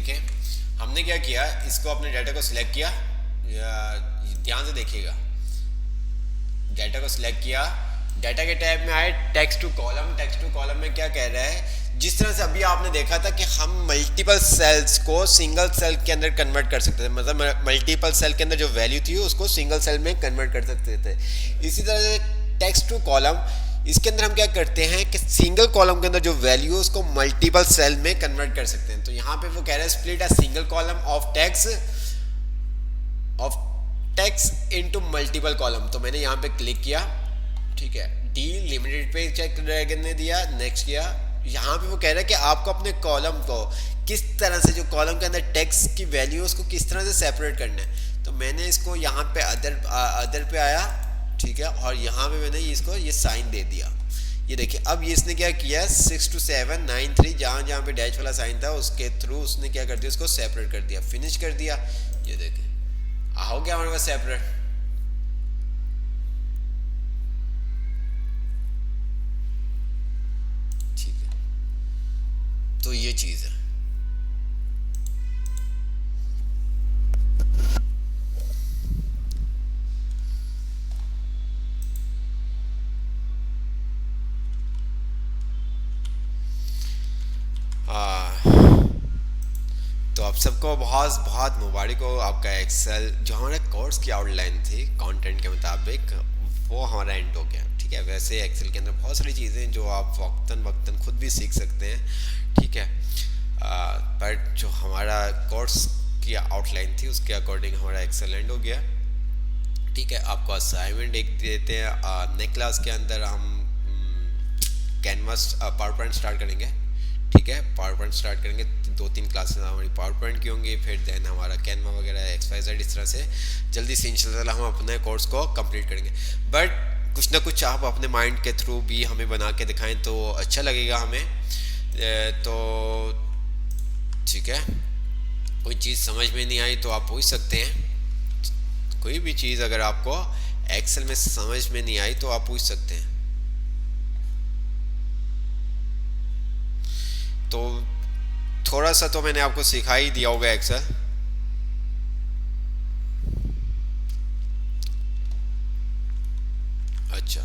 देखें, हमने क्या किया, इसको अपने डाटा को सिलेक्ट किया, ध्यान से देखिएगा, डाटा को सिलेक्ट किया, डाटा के टैब में आए text to column, text to column में क्या कह रहा है, जिस तरह से अभी आपने देखा था कि हम मल्टीपल सेल्स को सिंगल सेल के अंदर कन्वर्ट कर सकते थे, मतलब मल्टीपल सेल के अंदर जो वैल्यू थी उसको सिंगल सेल में कन्वर्ट कर सकते थे। इसी तरह से टेक्स्ट टू कॉलम, इसके अंदर हम क्या करते हैं कि सिंगल कॉलम के अंदर जो वैल्यू है उसको मल्टीपल सेल में कन्वर्ट कर सकते हैं। तो यहाँ पे वो कह रहा है split a single column of text into multiple column. तो मैंने यहाँ पे क्लिक किया, ठीक है, डी लिमिटेड पे चेक करने दिया, नेक्स्ट किया। यहाँ पे वो कह रहा है कि आपको अपने कॉलम को किस तरह से, जो कॉलम के अंदर टेक्स्ट की वैल्यू उसको किस तरह से सेपरेट करना है। तो मैंने इसको यहाँ पे अदर पे आया, ठीक है, और यहाँ पे मैंने इसको ये साइन दे दिया। ये देखिए अब ये इसने क्या किया, 6 to 7 9 3 जहाँ पे डैश वाला साइन था उसके थ्रू उसने क्या कर दिया, उसको सेपरेट कर दिया, फिनिश कर दिया। ये देखिए हो गया हमारे पास सेपरेट। ठीक है, तो ये चीज है। तो आप सबको बहुत बहुत मुबारक हो, आपका एक्सेल जो हमारे कोर्स की आउटलाइन थी कंटेंट के मुताबिक वो हमारा एंड हो गया। ठीक है, वैसे एक्सेल के अंदर बहुत सारी चीज़ें जो आप वक्तन वक्तन खुद भी सीख सकते हैं, ठीक है, पर जो हमारा कोर्स की आउटलाइन थी उसके अकॉर्डिंग हमारा एक्सेल एंड हो गया। ठीक है, आपको असाइनमेंट एक देते हैं, नेक्स्ट क्लास के अंदर हम कैनवास पावर पॉइंट स्टार्ट करेंगे। ठीक है, पावर पॉइंट स्टार्ट करेंगे, 2-3 क्लासेस हमारी पावर पॉइंट की होंगी, फिर देन हमारा कैनवा वगैरह XYZ, इस तरह से जल्दी से इंशाल्लाह हम अपने कोर्स को कंप्लीट करेंगे। बट कुछ ना कुछ आप अपने माइंड के थ्रू भी हमें बना के दिखाएं तो अच्छा लगेगा हमें। तो ठीक है, कोई चीज़ समझ में नहीं आई तो आप पूछ सकते हैं, कोई भी चीज़ अगर आपको एक्सेल में समझ में नहीं आई तो आप पूछ सकते हैं। तो थोड़ा सा तो मैंने आपको सिखा ही दिया होगा एक्सेल। अच्छा,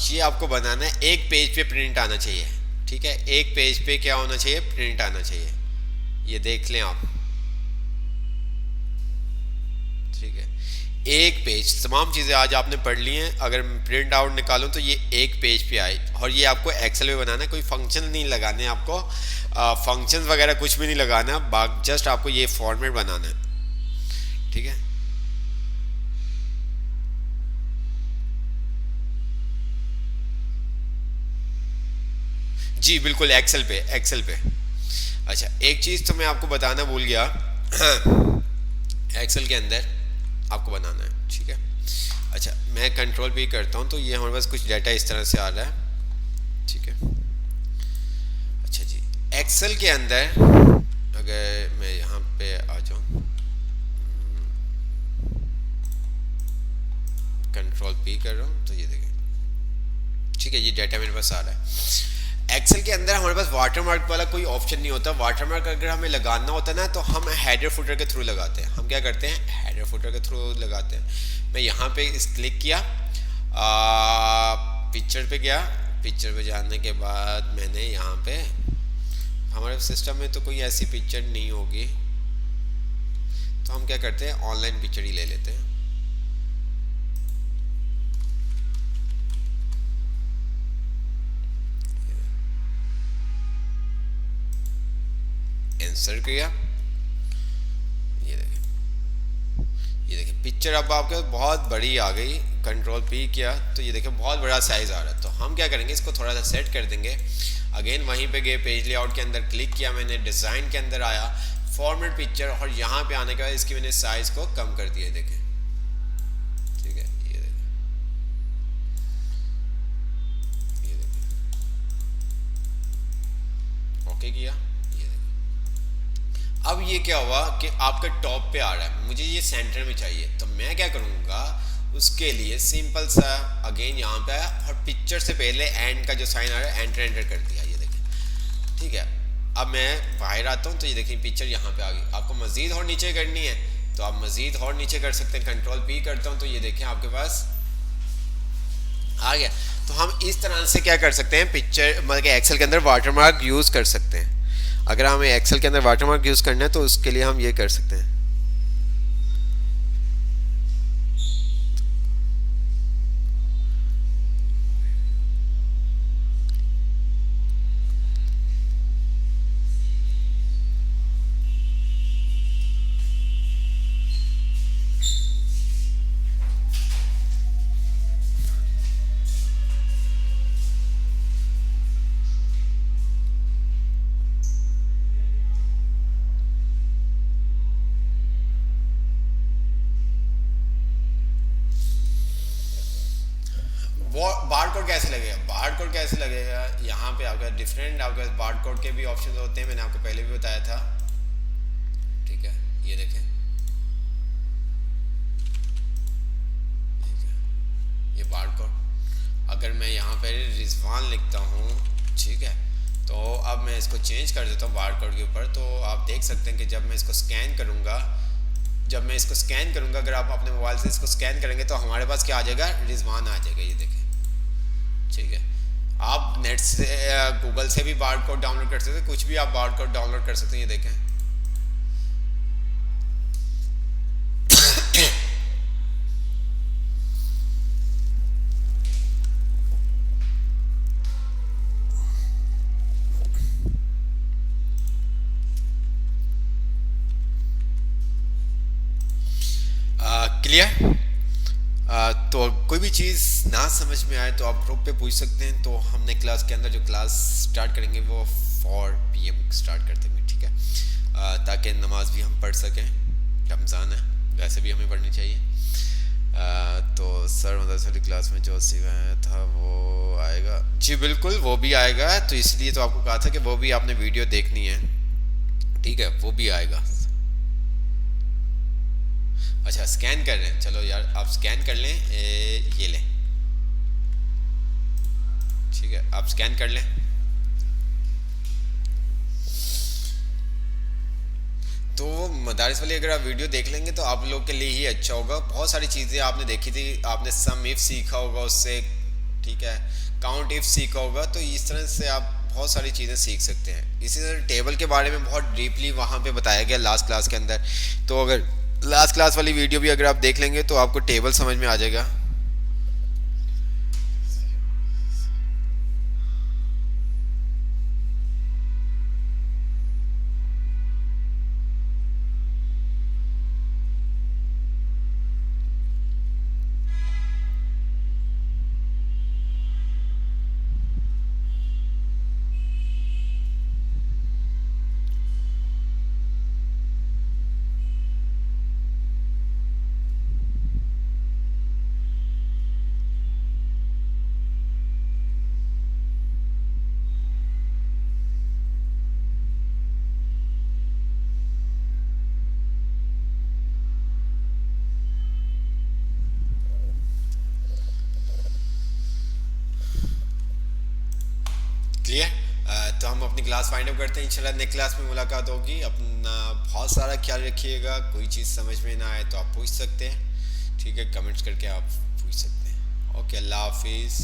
ये आपको बनाना है, एक पेज पे प्रिंट आना चाहिए। ठीक है, एक पेज पे क्या होना चाहिए, प्रिंट आना चाहिए, ये देख लें आप। ठीक है, एक पेज, तमाम चीज़ें आज आपने पढ़ ली हैं, अगर प्रिंट आउट निकालूं तो ये एक पेज पे आए, और ये आपको एक्सेल में बनाना है, कोई फंक्शन नहीं लगाने आपको, फंक्शन वगैरह कुछ भी नहीं लगाना, जस्ट आपको ये फॉर्मेट बनाना है। ठीक है, जी बिल्कुल, एक्सेल पे, एक्सेल पे। अच्छा, एक चीज़ तो मैं आपको बताना भूल गया, एक्सेल के अंदर आपको बनाना है। ठीक है, अच्छा मैं कंट्रोल भी करता हूँ तो ये हमारे पास कुछ डाटा इस तरह से आ रहा है। ठीक है, अच्छा जी, एक्सेल के अंदर अगर मैं यहाँ पे आ जाऊँ, कंट्रोल पी कर रहा हूँ तो ये देखें। ठीक है, ये डाटा मेरे पास आ रहा है। एक्सेल के अंदर हमारे पास वाटरमार्क वाला कोई ऑप्शन नहीं होता। वाटरमार्क अगर हमें लगाना होता है ना तो हम हेडर फुटर के थ्रू लगाते हैं। हम क्या करते हैं, हेडर फुटर के थ्रू लगाते हैं। मैं यहाँ पे इस क्लिक किया, पिक्चर पे गया, पिक्चर पे जाने के बाद मैंने यहाँ पे, हमारे सिस्टम में तो कोई ऐसी पिक्चर नहीं होगी तो हम क्या करते हैं, ऑनलाइन पिक्चर ही ले लेते हैं। इंसर्ट किया, ये देखिए पिक्चर अब आपके बहुत बड़ी आ गई। कंट्रोल पी किया तो ये देखिए बहुत बड़ा साइज आ रहा है। तो हम क्या करेंगे, इसको थोड़ा सा सेट कर देंगे। अगेन वहीं पे गए, पेज लेआउट के अंदर क्लिक किया मैंने, डिज़ाइन के अंदर आया, फॉर्मेट पिक्चर, और यहाँ पे आने के बाद इसकी मैंने साइज को कम कर दिया। देखें, ठीक है, ये देखें, ओके किया। अब ये क्या हुआ कि आपका टॉप पे आ रहा है, मुझे ये सेंटर में चाहिए, तो मैं क्या करूँगा, उसके लिए सिंपल सा अगेन यहाँ पे आया और पिक्चर से पहले एंड का जो साइन आ रहा है एंटर कर दिया। ये देखें, ठीक है, अब मैं बाहर आता हूँ तो ये देखिए पिक्चर यहाँ पे आ गई। आपको मज़ीद और नीचे करनी है तो आप मज़ीद और नीचे कर सकते हैं। कंट्रोल पी करता हूँ तो ये देखें आपके पास आ गया। तो हम इस तरह से क्या कर सकते हैं, पिक्चर मतलब कि एक्सेल के अंदर वाटरमार्क यूज़ कर सकते हैं। अगर हमें एक्सेल के अंदर वाटरमार्क यूज़ करना है तो उसके लिए हम ये कर सकते हैं। बार कोड कैसे लगेगा, बार कोड कैसे लगेगा, यहाँ पे आपका डिफरेंट आपके बार कोड के भी ऑप्शन होते हैं, मैंने आपको पहले भी बताया था। ठीक है, ये देखें, ठीक है, ये बार कोड। अगर मैं यहाँ पे रिजवान लिखता हूँ, ठीक है, तो अब मैं इसको चेंज कर देता हूँ बार कोड के ऊपर। तो आप देख सकते हैं कि जब मैं इसको स्कैन करूँगा, अगर आप अपने मोबाइल से इसको स्कैन करेंगे तो हमारे पास क्या आ जाएगा, रिजवान आ जाएगा, ये देखें। ठीक है, आप नेट से गूगल से भी बार कोड डाउनलोड कर सकते हैं, कुछ भी आप बार कोड डाउनलोड कर सकते हैं, ये देखें। क्लियर। तो कोई भी चीज़ ना समझ में आए तो आप ग्रुप पे पूछ सकते हैं। तो हमने क्लास के अंदर जो क्लास स्टार्ट करेंगे वो 4 PM स्टार्ट कर देंगे, ठीक है, ताकि नमाज भी हम पढ़ सकें। रमज़ान है, वैसे भी हमें पढ़नी चाहिए। तो सर मदरसे वाली क्लास में जो सिखाया था वो आएगा? जी बिल्कुल, वो भी आएगा। तो इसलिए तो आपको कहा था कि वो भी आपने वीडियो देखनी है, ठीक है, वो भी आएगा। अच्छा, स्कैन कर रहे हैं, चलो यार आप स्कैन कर लें, ये लें, ठीक है, आप स्कैन कर लें। तो मदारिस वाली अगर आप वीडियो देख लेंगे तो आप लोग के लिए ही अच्छा होगा। बहुत सारी चीज़ें आपने देखी थी, आपने सम इफ सीखा होगा उससे, ठीक है, काउंट इफ सीखा होगा। तो इस तरह से आप बहुत सारी चीज़ें सीख सकते हैं। इसी तरह टेबल के बारे में बहुत डीपली वहाँ पे बताया गया लास्ट क्लास के अंदर। तो अगर लास्ट क्लास वाली वीडियो भी अगर आप देख लेंगे तो आपको टेबल समझ में आ जाएगा। क्लियर। तो हम अपनी क्लास फाइंड अप करते हैं। इंशाल्लाह नेक्स्ट क्लास में मुलाकात होगी। अपना बहुत सारा ख्याल रखिएगा। कोई चीज़ समझ में ना आए तो आप पूछ सकते हैं, ठीक है, कमेंट्स करके आप पूछ सकते हैं। ओके, अल्लाह हाफिज़।